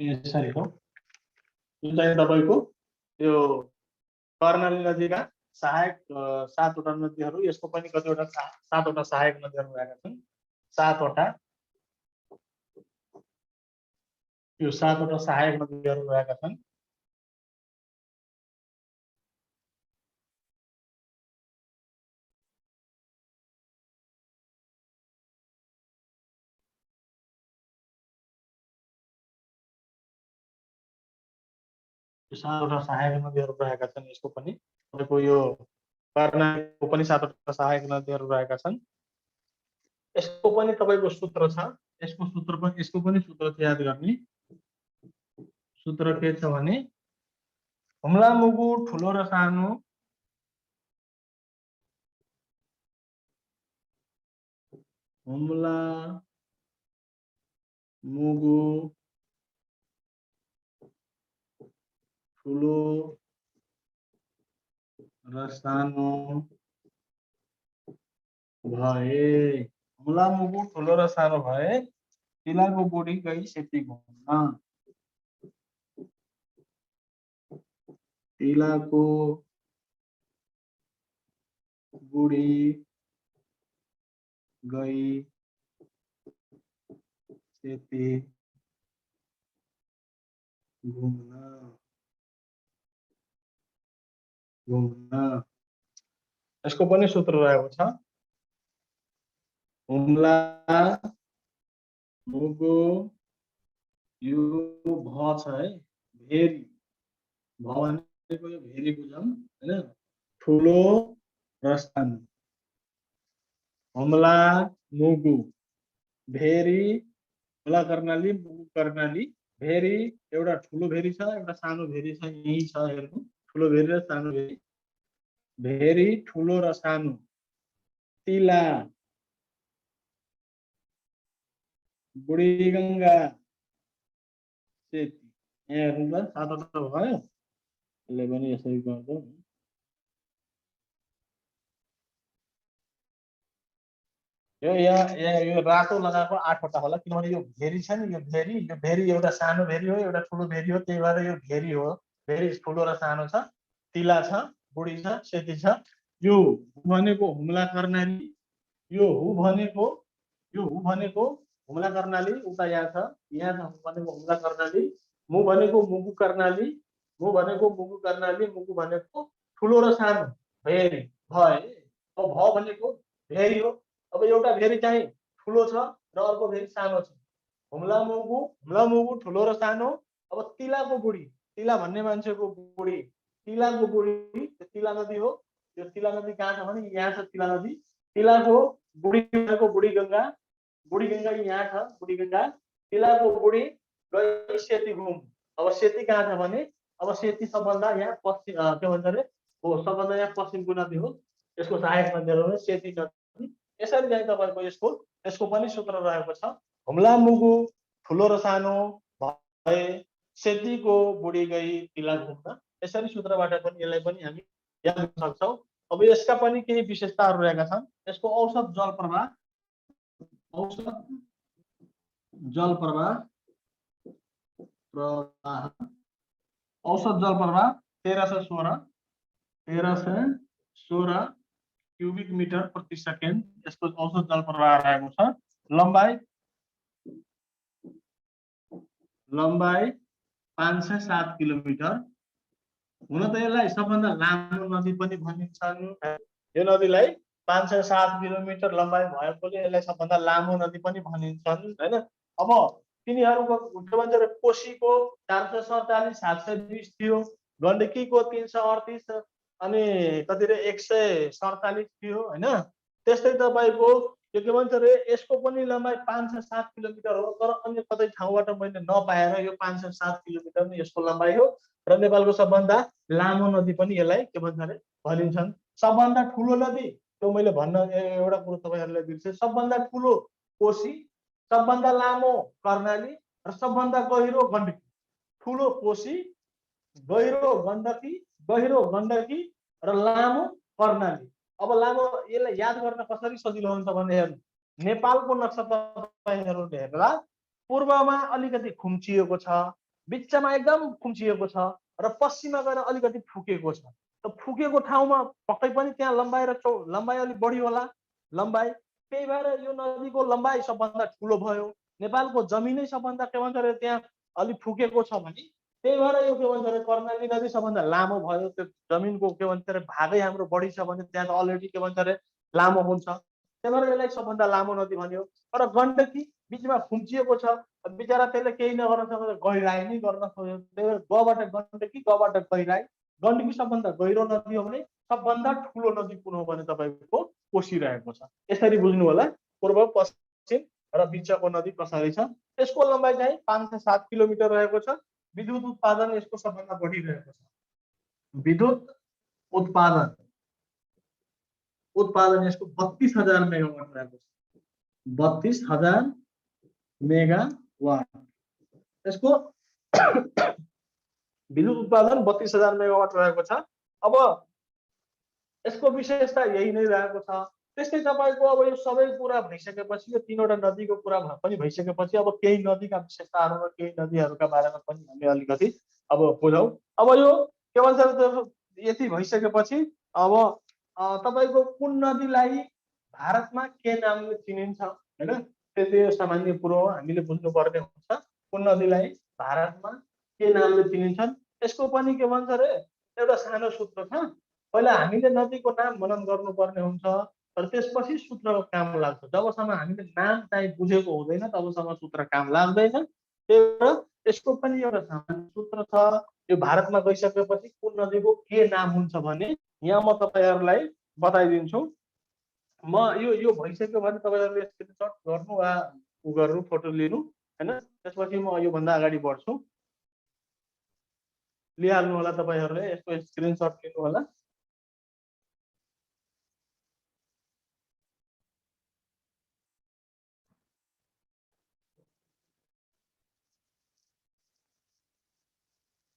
यसरी हो। यो चाहिँ तपाईको यो कर्णाली नदीका सहायक 7 वटा नदीहरू, यसको पनि कतिवटा 7 वटा सहायक नदीहरू रहेका छन्। 7 वटा, यो 7 वटा सहायक नदीहरू रहेका छन्। यो 7 वटा सहायक नदीहरू रहेका छन्। यसको पनि तपाईको यो कर्णालीको पनि 7 वटा सहायक नदीहरू रहेका छन्। यसको पनि तपाईको सूत्र छ। यसको पनि सूत्र याद गर्ने। सूत्र के छ भने हुम्ला मुगु ठुलो र सानो हुम्ला मुगु ठुलो र सानो भए, हुम्ला मुगु ठुलो र सानो भए तिलाको बुढी गई सेती घुम्न। तिलाको बुढी गई सेती घुम्न। यसको पनि सूत्र रहेको छ। हुम्ला मुगु, यो भ छ है, भेरी, भ भनेको यो भेरी बुझौँ हैन, ठुलो र सानो। हुम्ला मुगु, भेरी, हुम्ला कर्णाली, मुगु कर्णाली। भेरी एउटा ठुलो भेरी छ, एउटा सानो भेरी छ, यही छ हेर्नु, ठुलो भेरी र सानो भेरी। भेरी ठुलो र सानो। तिला, बुढीगङ्गा, सेती। यहाँ हेर्नुलाई 7 वटा भयो। यसले पनि यसरी गर्छौँ। यो रातो लगाएको 8 वटा होला, किनभने यो भेरी छ नि, यो भेरी एउटा सानो भेरी हो, एउटा ठुलो भेरी हो, त्यही भएर यो भेरी हो। भेरी ठुलो र सानो छ। तिला छ, बुढी छ, सेती छ। यो भनेको हुम्ला कर्णाली, यो हु भनेको हुम्ला कर्णाली, उता यहाँ छ, यहाँ भनेको हुम्ला कर्णाली। मु भनेको मुगु कर्णाली, मु भनेको ठुलो र सानो भेरी भए। अब भ भनेको भेरी हो। अब एउटा भेरी चाहिँ ठुलो छ र अर्को भेरी सानो छ। हुम्ला मुगु ठुलो र सानो। अब तिलाको बुढी, तिला भन्ने मान्छेको बुढी, तिलाको बुढी, तिला नदी हो। यो तिला नदी कहाँ छ भने यहाँ छ तिला नदी। तिलाको बुढीको बुढीगङ्गा, बुढीगङ्गा यहाँ छ, बुढीगङ्गा। तिलाको बुढी गई सेती घुम। अब सेती कहाँ छ भने, अब सेती सबभन्दा यहाँ पश्चिम के भन्छ अरे, हो सबभन्दा यहाँ पश्चिमको नदी हो। यसको सहायक नदीहरू सेती नदी। यसरी चाहिँ तपाईको यसको पनि सूत्र रहेको छ। हुम्ला मुगु ठुलो र सानो भए सेतीको बुढी गई तिला घुम्न। यसरी सूत्रबाट पनि यसलाई पनि हामी याद गर्न सक्छौँ। अब यसका पनि केही विशेषताहरू रहेका छन्। यसको औसत जल प्रवाह 1316 क्युबिक मिटर प्रति सेकेन्ड यसको औसत जल प्रवाह रहेको छ। लम्बाइ 507 किलोमिटर। हुन त यसलाई सबभन्दा लामो नदी पनि भनिन्छन्। यो नदीलाई 507 किलोमिटर लम्बाइ भएकोले यसलाई सबभन्दा लामो नदी पनि भनिन्छन् हैन। अब तिनीहरूको के भन्छ रे, कोशीको 447 720 थियो, गण्डकीको 338 अनि कति रे 147 थियो हैन। त्यस्तै तपाईको यो के भन्छ रे यसको पनि लम्बाइ 5 से 7 किलोमिटर हो, तर अन्य कतै ठाउँबाट मैले नपाएर यो 5 से 7 किलोमिटर नै यसको लम्बाइ हो र नेपालको सबभन्दा लामो नदी पनि यसलाई के भन्छ रे भनिन्छन्। सबभन्दा ठुलो नदी त्यो मैले भन्न एउटा कुरो तपाईहरुलाई बिर्से, सबभन्दा ठुलो कोशी, सबभन्दा लामो कर्णाली र सबभन्दा गहिरो गण्डकी। ठुलो कोशी, गहिरो गण्डकी र लामो कर्णाली। अब लामो यसलाई याद गर्न कसरी सजिलो हुन्छ भने हेर्नु, नेपालको नक्सा तपाईहरुले हेर्दा पूर्वमा अलिकति खुम्चिएको छ, बिचमा एकदम खुम्चिएको छ र पश्चिममा गएर अलिकति फुकेको छ। त फुकेको ठाउँमा पक्कै पनि त्यहाँ लम्बाइ अलि बढी होला लम्बाइ, त्यही भएर यो नदीको लम्बाइ सबभन्दा ठुलो भयो। नेपालको जमिनै सबभन्दा के भन्छ रे त्यहाँ अलि फुकेको छ भने त्यही भएर यो के भन्छ रे कर्णाली नदी सबभन्दा लामो भयो। त्यो जमिनको के भन्छ रे भागै हाम्रो बढी छ भने त्यहाँ त अलरेडी के भन्छ रे लामो हुन्छ, त्यही भएर यसलाई सबभन्दा लामो नदी भन्यो। तर गण्डकी बिचमा खुम्चिएको छ, बिचरा त्यसले केही नगर्न सक्छ, गहिराई नै गर्न सक्यो, त्यही भएर गबाट गण्डकी, गबाट गहिराई। गण्डकी सबभन्दा गहिरो नदी हो भने सबभन्दा ठुलो नदी कुन हो भने तपाईको कोशी रहेको छ। यसरी बुझ्नु होला पूर्व पश्चिम र बिचको नदी कसरी छ। यसको लम्बाइ चाहिँ 5 से 7 किलोमिटर रहेको छ। विद्युत उत्पादन यसको सबभन्दा बढी रहेको छ। विद्युत उत्पादन यसको 32,000 मेगावाट रहेको छ। 32,000 मेगावाट यसको विद्युत उत्पादन 32,000 मेगावाट रहेको छ। अब यसको विशेषता यही नै रहेको छ। त्यस्तै तपाईको अब यो सबै कुरा भइसकेपछि, यो तीनवटा नदीको कुरा पनि भइसकेपछि अब केही नदीका विशेषताहरू र केही नदीहरूका बारेमा पनि हामी अलिकति अब बुझौँ। अब यो के भन्छ यति भइसकेपछि अब तपाईको कुन नदीलाई भारतमा के नामले चिनिन्छ हैन, त्यो सामान्य कुरो हो, हामीले बुझ्नुपर्ने हुन्छ। कुन नदीलाई भारतमा के नामले चिनिन्छन् यसको पनि के भन्छ रे एउटा सानो सूत्र छ। पहिला हामीले नदीको नाम मनन गर्नुपर्ने हुन्छ र त्यसपछि सूत्रको काम लाग्छ। जबसम्म हामीले नाम चाहिँ बुझेको हुँदैन तबसम्म सूत्र काम लाग्दैन। त्यही भएर यसको पनि एउटा सामान्य सूत्र छ। यो भारतमा गइसकेपछि कुन नदीको के नाम हुन्छ भने यहाँ म तपाईहरुलाई बताइदिन्छु। म यो भइसक्यो भने तपाईहरुले स्क्रिनशट गर्नु वा गर्नु, फोटो लिनु हैन। त्यसपछि म यो भन्दा अगाडि बढ्छु। लिहाल्नु होला तपाईहरुले, यसको स्क्रिनशट लिनु होला।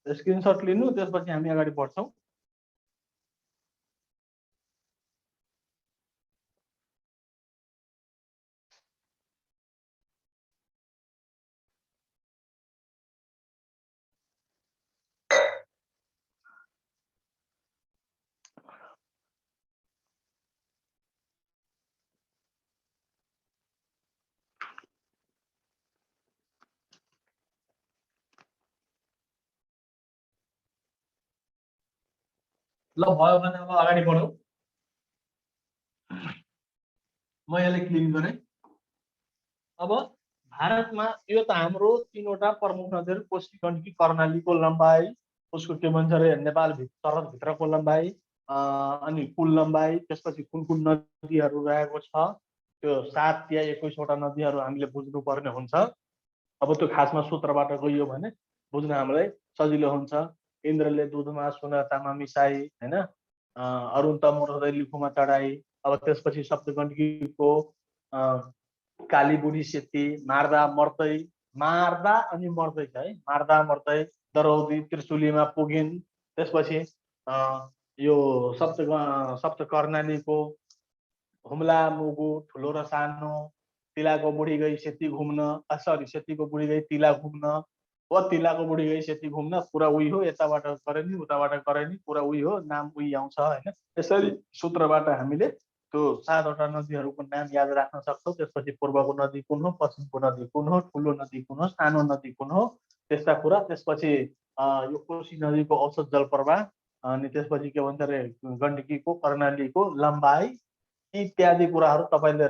स्क्रिनशट लिनु, त्यसपछि हामी अगाडि बढ्छौं। ल भयो भने अब अगाडि बढौं। म यसलाई क्लिन गरे। अब भारतमा यो त हाम्रो तीनवटा प्रमुख नदीहरू कोशी, गण्डकी, कर्णालीको लम्बाइ, उसको के भन्छ रे नेपाल भित्रको लम्बाइ, अनि कुल लम्बाइ, त्यसपछि कुन कुन नदीहरू रहेको छ त्यो 7 या 21 वटा नदीहरू हामीले बुझ्नुपर्ने हुन्छ। अब त्यो खासमा सूत्रबाट गइयो भने बुझ्न हामीलाई सजिलो हुन्छ। इन्द्रले दुधमा सुन तामा मिसाई हैन, अरुण तमोर हृदय लिखुमा चढाई। अब त्यसपछि सप्तगण्डकीको काली बुढी सेती, मार्दा अनि मर्दै छ है, मार्दा मर्दै दरौदी त्रिशुलीमा पुगिन्। त्यसपछि यो सप्तकर्णालीको हुम्ला मुगु ठुलो र सानो, तिलाको बुढी गई सेती घुम्न, सेतीको बुढी गई तिला घुम्न, व तिलाको बुढी गई सेती घुम्न, पुरा उही हो, यताबाट करे नि उताबाट करे नि पुरा उही हो, नाम उही आउँछ हैन। यसरी सूत्रबाट हामीले त्यो 7 वटा नदीहरूको नाम याद राख्न सक्छौँ। त्यसपछि पूर्वको नदी कुन हो, पश्चिमको नदी कुन हो, ठुलो नदी कुन हो, सानो नदी कुन हो, त्यस्ता कुरा। त्यसपछि यो कोशी नदीको औसत जलप्रवाह, अनि त्यसपछि के भन्छ रे गण्डकीको, कर्णालीको लम्बाइ इत्यादि कुराहरू तपाईले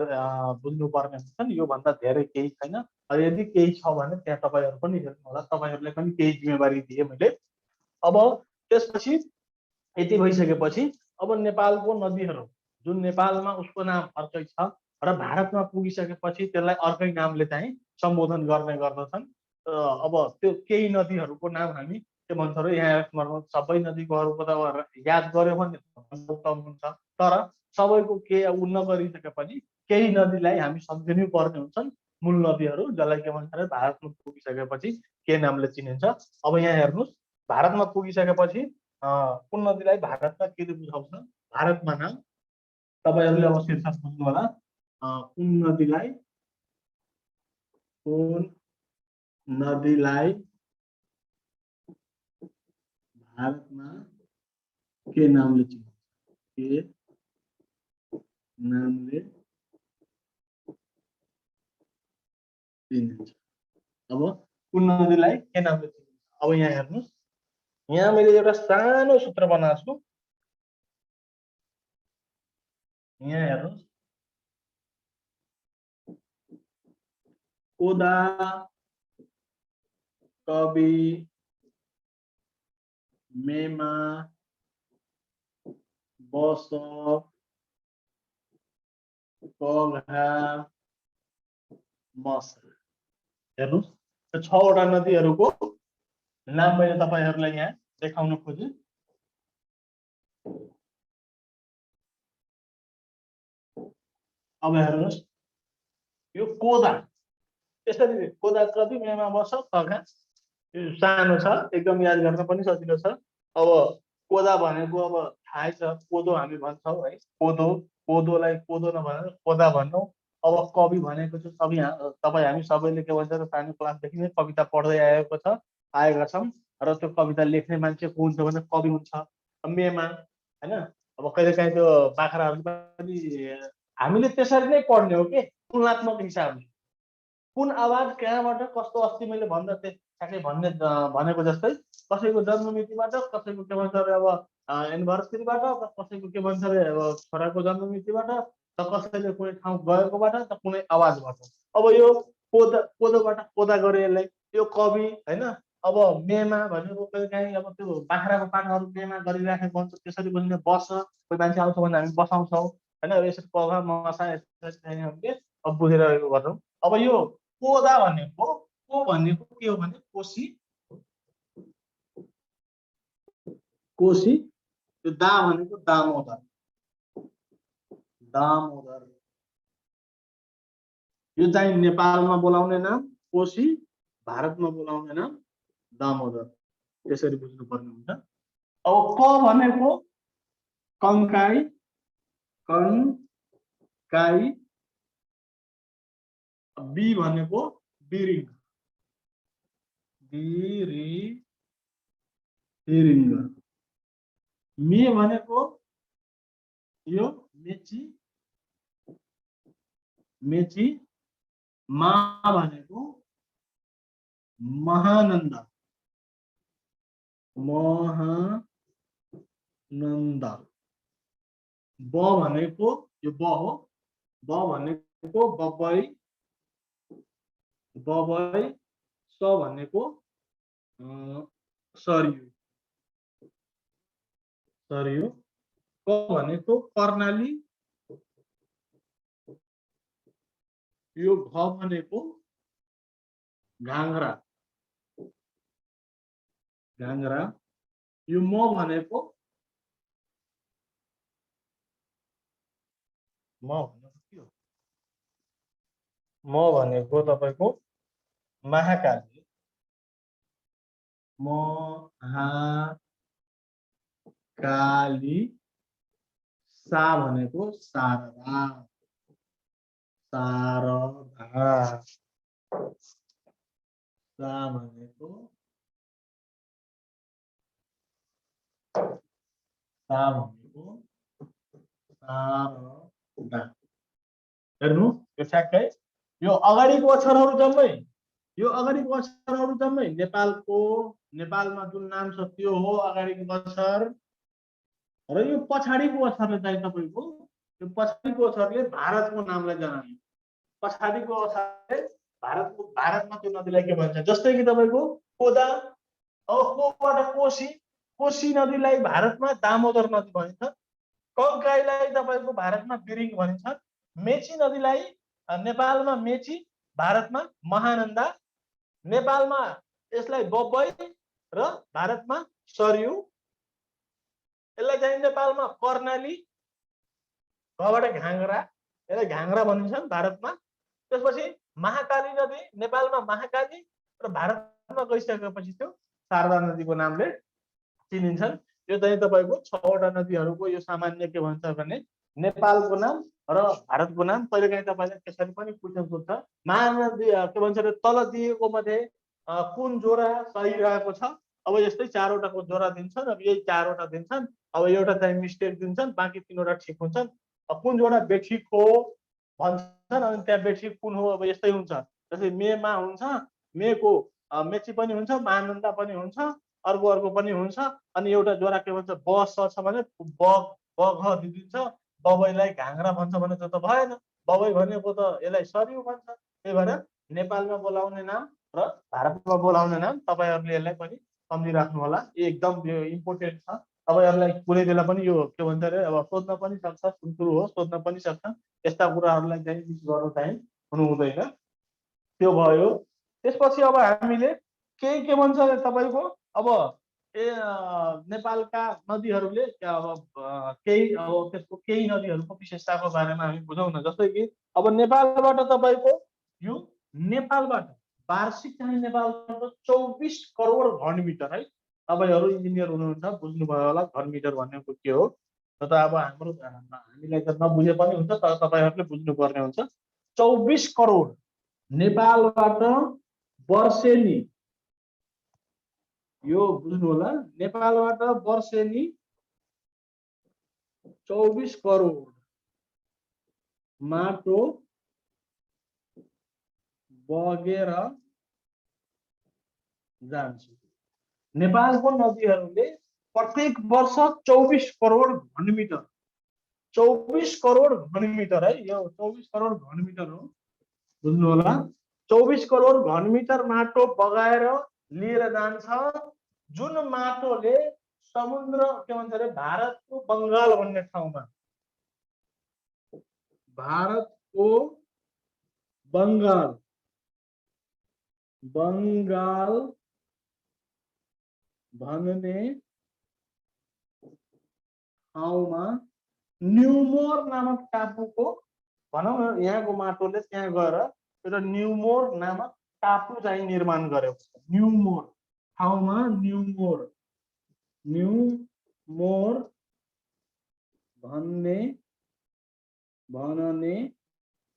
बुझ्नुपर्ने हुन्छन्। यो भन्दा धेरै केही छैन। यदि केही छ भने त्यहाँ तपाईहरु पनि हेर्नु होला, तपाईहरुले पनि केही जिम्मेवारी दिए मैले। अब त्यसपछि यति भइसकेपछि अब नेपालको नदीहरू जुन नेपालमा उसको नाम अर्कै छ र भारतमा पुगिसकेपछि त्यसलाई अर्कै नामले चाहिँ सम्बोधन गर्ने गर्दछन्। अब त्यो केही नदीहरूको नाम हामी के भन्छौँ र यहाँ स्मरण सबै नदीकोहरूको त याद गर्यो भने उत्तम हुन्छ, तर सबैको के उ नगरिसकेपछि केही नदीलाई हामी सम्झिनै पर्ने हुन्छन्, मूल नदीहरू, जसलाई के भन्छ अरे भारतमा पुगिसकेपछि के नामले चिनिन्छ। अब यहाँ हेर्नुहोस्, भारतमा पुगिसकेपछि कुन नदीलाई भारतमा के बुझाउँछ, भारतमा नाम तपाईँहरूले अब शीर्षक बुझ्नु होला। कुन नदीलाई भारतमा के नामले चिनिन्छ, के नामले चिनिन्छ। अब कुन नदीलाई के नामले चिनिन्छ। अब यहाँ हेर्नुहोस्, यहाँ मैले एउटा सानो सूत्र बनाएको छु, यहाँ हेर्नुहोस्, कोदा, कवि, मेमा, बस, कघा, मस। हेर्नुहोस्, यो 6 वटा नदीहरूको नाम मैले तपाईहरुलाई यहाँ देखाउन खोजेँ। अब हेर्नुहोस्, यो कोदा, यसरी कोदा कवि, मेमा, बस, कघा, यो सानो छ, एकदम याद गर्न पनि सजिलो छ। अब कोदा भनेको अब थाहै छ, कोदो हामी भन्छौँ है, कोदो, कोदोलाई कोदो नभनेर कोदा भन्छौँ। अब कवि भनेको चाहिँ तपाईँ हामी सबैले के भन्छ, सानो क्लासदेखि नै कविता पढ्दै आएका छौँ र त्यो कविता लेख्ने मान्छे को हुन्छ भने कवि हुन्छ। मेमा हैन, अब कहिलेकाहीँ त्यो बाख्राहरू पनि हामीले त्यसरी नै पढ्ने हो के, तुलनात्मक हिसाबले कुन आवाज कहाँबाट कस्तो, अस्ति मैले भन्दा ठ्याक्कै भनेको जस्तै कसैको जन्ममितिबाट, कसैको के भन्छ अरे अब एनिभर्सरीबाट, कसैको के भन्छ अरे अब छोराको जन्ममितिबाट, त कसैले कुनै ठाउँ गएकोबाट, त कुनै आवाजबाट। अब यो कोदोबाट कोदा गरे यसलाई, यो कवि हैन। अब मेमा भनेको कहिलेकाहीँ अब त्यो बाख्राको पाठाहरू मेमा गरिराखेको हुन्छ, त्यसरी बुझ्ने। बस, कोही मान्छे आउँछ भने हामी बसाउँछौँ हैन, यसरी पघा मसा यसरी हामीले अब बुझिरहेको गर्छौँ। अब यो कोदा भनेको, को भनेको के हो भने कोशी, कोशी, यो दा भनेको दामोदर, दामोदर, यो चाहिँ नेपालमा बोलाउने नाम कोशी, भारतमा बोलाउने नाम दामोदर, त्यसरी बुझ्नु पर्ने हुन्छ। अब क भनेको कङ्काई, कङ्काई, बी भनेको बिरिङ, बिरिङ, मे भनेको यो मेची, मेची, मा भनेको महानन्द, महानन्द, ब भनेको यो ब हो, ब भनेको बबई, बबई, स भनेको सरयू, सरयू, क भनेको कर्णाली, यो घ भनेको घाङ्ग्रा, घाङ्ग्रा, यो म भनेको के हो, म भनेको तपाईको महाकाली, महाकाली, सा भनेको शारदा, शारदा, सा भनेको शारदा। हेर्नु, यो ठ्याक्कै यो अगाडिको अक्षरहरू जम्मै, यो अगाडिको अक्षरहरू जम्मै नेपालमा जुन नाम छ त्यो हो अगाडिको अक्षर, र यो पछाडिको अक्षरले चाहिँ तपाईको, यो पछाडिको अक्षरले भारतको नामलाई जनायो। पछाडिको अक्षरले भारतमा त्यो नदीलाई के भन्छ, जस्तै कि तपाईको कोदा, अब कोबाट कोशी, कोशी नदीलाई भारतमा दामोदर नदी भनिन्छ। कङ्काईलाई तपाईको भारतमा बिरिङ भनिन्छ। मेची नदीलाई नेपालमा मेची, भारतमा महानन्दा, नेपालमा यसलाई बब्बै र भारतमा सरयू, यसलाई चाहिँ नेपालमा कर्णाली, घबाट घाङ्ग्रा, यसलाई घाङ्ग्रा भनिन्छ भारतमा। त्यसपछि महाकाली नदी नेपालमा महाकाली र भारतमा गइसकेपछि त्यो शारदा नदीको नामले चिनिन्छन्। यो चाहिँ तपाईको 6 वटा नदीहरूको यो सामान्य के भन्छ भने नेपालको नाम र भारतको नाम। कहिलेकाहीँ तपाईलाई त्यसरी पनि क्वेशन सोध्छ, महानदी के भन्छ रे तल दिएको मध्ये कुन जोडा सही रहेको छ। अब यस्तै 4 वटाको जोडा दिन्छन्, अब यही 4 वटा दिन्छन्, अब एउटा चाहिँ मिस्टेक दिन्छन्, बाँकी 3 वटा ठिक हुन्छन्। अब कुन जोडा बेठिक हो भन्छन्, अनि त्यहाँ बेठिक कुन हो, अब यस्तै हुन्छ। जस्तै मेमा हुन्छ, मेको मेची पनि हुन्छ, महानन्दा पनि हुन्छ, अर्को पनि हुन्छ। अनि एउटा जोडा के भन्छ ब स छ भने ब घ दिन्छ, बबैलाई घाङ्ग्रा भन्छ भने त्यो त भएन, बबै भनेको त यसलाई सरयू भन्छ। त्यही भएर नेपालमा बोलाउने नाम र भारतमा बोलाउने नाम तपाईहरुले यसलाई पनि सम्झिराख्नु होला। यो एकदम इम्पोर्टेन्ट छ। तपाईहरुलाई कुनै बेला पनि यो के भन्छ रे अब सोध्न पनि सक्छ, सुरु हो सोध्न पनि सक्छ। यस्ता कुराहरुलाई चाहिँ मिस गर्नु चाहिँ हुनु हुँदैन। त्यो भयो। त्यसपछि अब हामीले के भन्छ तपाईको अब नेपालका नदीहरूले अब केही अब त्यसको केही नदीहरूको विशेषताको बारेमा हामी बुझौँ न। जस्तै कि अब नेपालबाट तपाईको यो नेपालबाट वार्षिक चाहिँ नेपालबाट 24 करोड घनमिटर है। तपाईहरु इन्जिनियर हुनुहुन्छ, बुझ्नुभयो होला घनमिटर भनेको के हो। त अब हामीलाई त नबुझे पनि हुन्छ, तर तपाईहरुले बुझ्नु पर्ने हुन्छ। 24 करोड नेपालबाट वर्षेनी, यो बुझ्नु होला, नेपालबाट वर्षेनी 24 करोड माटो बगेर जान्छ। नेपालको नदीहरूले प्रत्येक वर्ष 24 करोड घनमिटर, 24 करोड घनमिटर है, यो 24 करोड घनमिटर हो, बुझ्नु होला। 24 करोड घनमिटर माटो बगाएर लिएर जान्छ, जुन माटोले समुद्र के भन्छ रे भारतको बंगाल भन्ने ठाउँमा, भारतको बंगाल भन्ने ठाउँमा न्युमोर नामक टापुको भनौँ न, यहाँको माटोले त्यहाँ गएर एउटा न्युमोर नामक टापु चाहिँ निर्माण गरेको छ। न्युमोर ठाउँमा न्युमोर भन्ने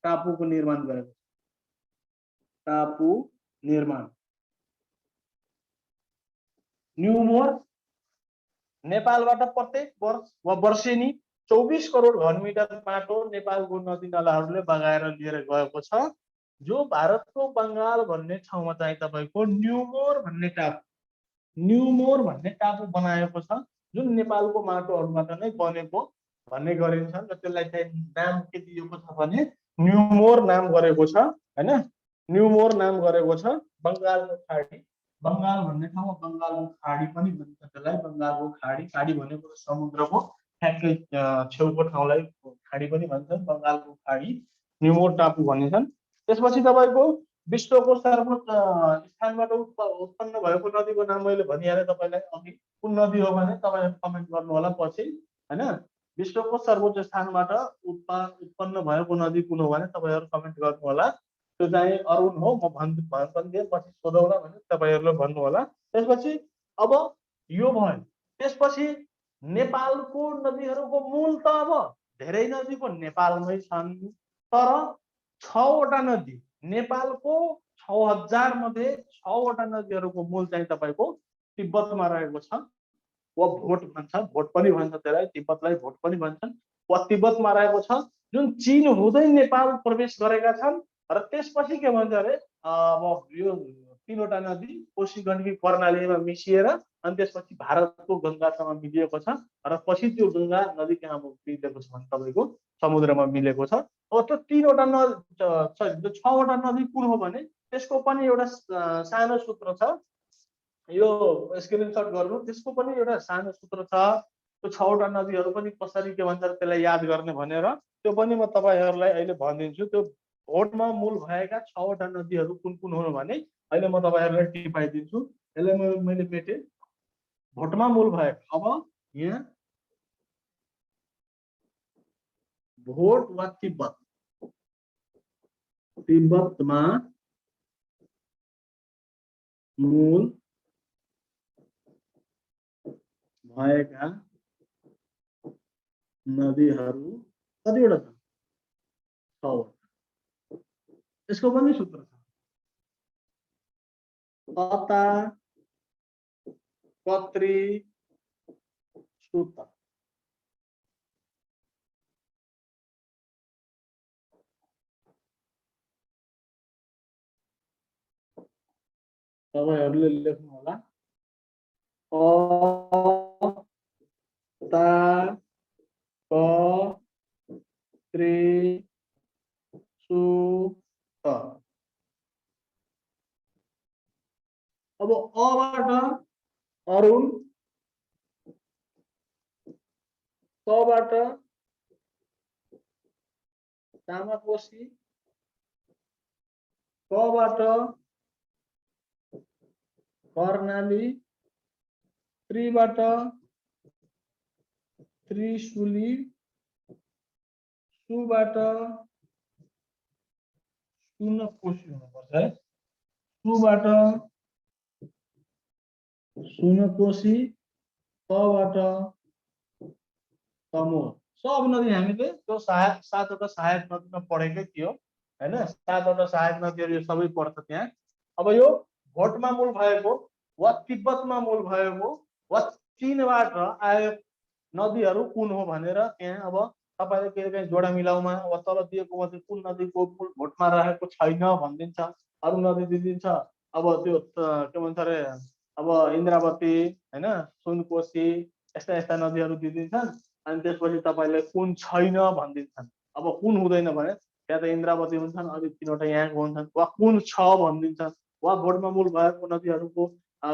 टापुको निर्माण गरेको छ। टापु निर्माण न्युमोर नेपालबाट प्रत्येक वर्ष वा वर्षेनी 24 करोड घनमिटर माटो नेपालको नदी नालाहरूले बगाएर लिएर गएको छ, जो भारतको बंगाल भन्ने ठाउँमा चाहिँ तपाईको न्युमोर भन्ने टापु बनाएको छ, जुन नेपालको माटोहरूबाट नै बनेको भन्ने गरिन्छ। र त्यसलाई चाहिँ नाम के दिएको छ भने न्युमोर नाम गरेको छ हैन। न्युमोर नाम गरेको छ। बंगालको खाडी, बंगाल भन्ने ठाउँमा बंगालको खाडी पनि भनिन्छ त्यसलाई। बंगालको खाडी भनेको समुद्रको ठ्याक्कै छेउको ठाउँलाई खाडी पनि भन्छन्, बंगालको खाडी, न्युमोर टापु भनिन्छन्। त्यसपछि तपाईको विश्वको सर्वोच्च स्थानबाट उत्पन्न भएको नदीको नाम मैले भनिहालेँ तपाईलाई अघि। कुन नदी हो भने तपाईहरु कमेन्ट गर्नु होला पछि हैन। विश्वको सर्वोच्च स्थानबाट उत्पन्न भएको नदी कुन हो भने तपाईहरु कमेन्ट गर्नु होला। त्यो चाहिँ अरुण हो, म भन्दिए पछि सोधौला भने तपाईहरुले भन्नु होला। त्यसपछि अब यो भयो। त्यसपछि नेपालको नदीहरूको मूल त अब धेरै नदीको नेपालमै छन्, तर 6 वटा नदी नेपालको 6000 मध्ये 6 वटा नदीहरूको मूल चाहिँ तपाईको तिब्बतमा रहेको छ। वा भोट भन्छ, भोट पनि भन्छ त्यसलाई, तिब्बतलाई भोट पनि भन्छन्। वा तिब्बतमा रहेको छ, जुन चीन हुँदै नेपाल प्रवेश गरेका छन्। र त्यसपछि के भन्छ अरे अब यो 3 वटा नदी कोशी गण्डकी कर्णालीमा मिसिएर अनि त्यसपछि भारतको गंगासँग मिलिएको छ। र पछि त्यो गंगा नदी कहाँ मिलेको छ भने तपाईको समुद्रमा मिलेको छ। अब त्यो 3 वटा नदी 6 वटा नदी कुन हो भने त्यसको पनि एउटा सानो सूत्र छ। यो स्क्रिनशट गर्नु, त्यसको पनि एउटा सानो सूत्र छ। त्यो 6 वटा नदीहरू पनि कसरी के भन्छ त्यसलाई याद गर्ने भनेर त्यो पनि म तपाईहरुलाई अहिले भनिदिन्छु। त्यो भोटमा मूल भएका 6 वटा नदीहरू कुन कुन हुन् भने अहिले म तपाईहरुलाई टिपाइदिन्छु। यसलाई मैले मेटे भोटमा मूल भएको। अब यहाँ भोट वा तिब्बत, तिब्बतमा मूल भएका नदीहरू कतिवटा छन्? 6 वटा। यसको पनि सूत्र छ। अता, कत्री, सुत। तपाईहरुले लेख्नु होला। अ, ता, क, त्रि, सु, त। अब अबाट अरुण, तबाट तामाकोशी, कबाट कर्णाली, त्रिबाट त्रिशुली, सुबाट सुनकोशी हुनुपर्छ है। सुबाट सुनकोशी, तबाट तमोर। सब नदी हामीले त्यो 7 वटा सहायक नदीमा पढेकै थियो हैन। 7 वटा सहायक नदीहरू यो सबै पर्छ त्यहाँ। अब यो भोटमा मूल भएको वा तिब्बतमा मूल भएको वा चीनबाट आयो नदीहरू कुन हो भनेर त्यहाँ अब तपाईले कहिलेकाहीँ जोडा मिलाउमा वा तल दिएको मध्ये कुन नदीको मूल भोटमा रहेको छैन भनिदिन्छ, अरु नदी दिदिन्छ। अब त्यो के भन्छ रे, अब इन्द्रावती हैन, सुनकोशी यस्ता यस्ता नदीहरू दिदिन्छन्। अनि त्यसपछि तपाईले कुन छैन भनिदिन्छन्। अब कुन हुँदैन भने या त इन्द्रावती हुन्छन्, अलि 3 वटा यहाँको हुन्छन्, वा कुन छ भनिदिन्छन्, वा भोटमा मूल भएको नदीहरूको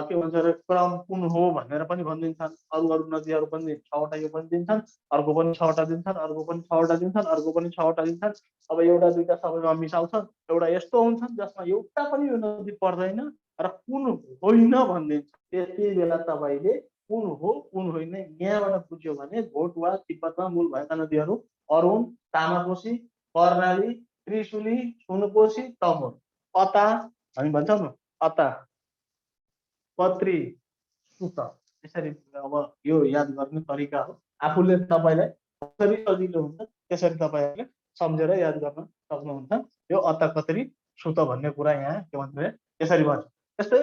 के भन्छ रे क्रम कुन हो भनेर पनि भनिदिन्छन्। अरु अरु नदीहरू पनि 6 वटा यो पनि दिन्छन्, अर्को पनि 6 वटा दिन्छन्, अर्को पनि 6 वटा दिन्छन्, अर्को पनि 6 वटा दिन्छन्। अब एउटा दुईटा सबैमा मिसाउँछन्। एउटा यस्तो हुन्छन् जसमा एउटा पनि यो नदी पर्दैन र कुन होइन भनिदिन्छ। त्यति बेला तपाईले कुन हो कुन होइन यहाँबाट बुझ्यो भने भोट वा तिब्बतमा मूल भएका नदीहरू अरुण, तामाकोशी, कर्णाली, त्रिशुली, सुनकोशी, तमोर। अता हामी भन्छौँ न, अता, कत्री, सुत। यसरी अब यो याद गर्ने तरिका हो। आफूले तपाईलाई कसरी सजिलो हुन्छ त्यसरी तपाईहरुले सम्झेर याद गर्न सक्नुहुन्छ। यो अता, कत्री, सुत भन्ने कुरा यहाँ के भन्छ यसरी भन्छ। त्यस्तै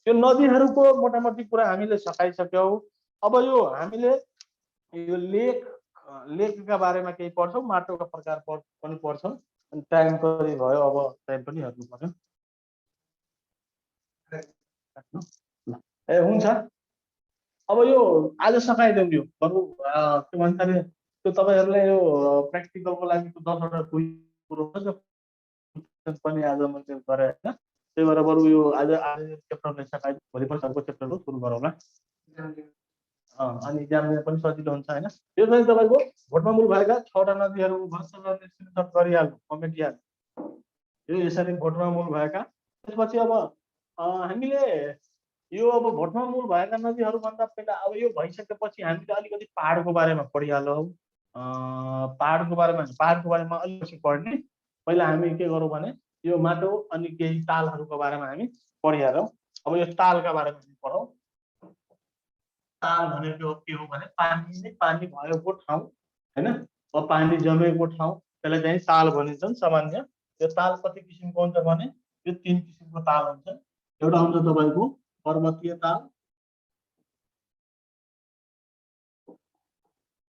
यो नदीहरूको मोटामोटी कुरा हामीले सकाइसक्यौं। अब यो हामीले यो लेखका बारेमा केही पढ्छौं, माटोका प्रकार पनि पढ्छौं। अनि टाइम पनि भयो, अब टाइम पनि हेर्नु पर्यो। ए हुन्छ। अब यो आज सकाइदेऊ। यो बरु के भन्छ रे त्यो तपाईहरुले यो प्र्याक्टिकलको लागि 10 वटा कुरो पनि आज मैले गरे हैन। त्यही भएर बरु यो आज च्याप्टरले सकाइदेऊ, भोलिपल्ट अर्को च्याप्टरको सुरु गरौँला। अनि इक्जामले पनि सजिलो हुन्छ हैन। यो चाहिँ तपाईको भोटमा मूल भएका 6 वटा नदीहरू भर्खर स्क्रिनशट गरिहाल्नु, कमेन्ट याद। यो यसरी भोटमा मूल भएका। त्यसपछि अब हामीले यो अब भोटमा मूल भएका नदीहरू भन्दा पहिला अब यो भइसकेपछि हामीले अलिकति पहाडको बारेमा पढिहालौं। पहाडको बारेमा अलिकति पढ्ने। पहिला हामी के गरौँ भने यो माटो अनि केही तालहरूको बारेमा हामी पढिहालौं। अब यो तालका बारेमा पढौं। ताल भनेको के हो भने पानी भएको ठाउँ हैन, अब पानी जमेको ठाउँ त्यसलाई चाहिँ ताल भनिन्छन्। सामान्य यो ताल कति किसिमको हुन्छ भने यो 3 किसिमको ताल हुन्छ। एउटा हुन्छ तपाईको पर्वतीय ताल,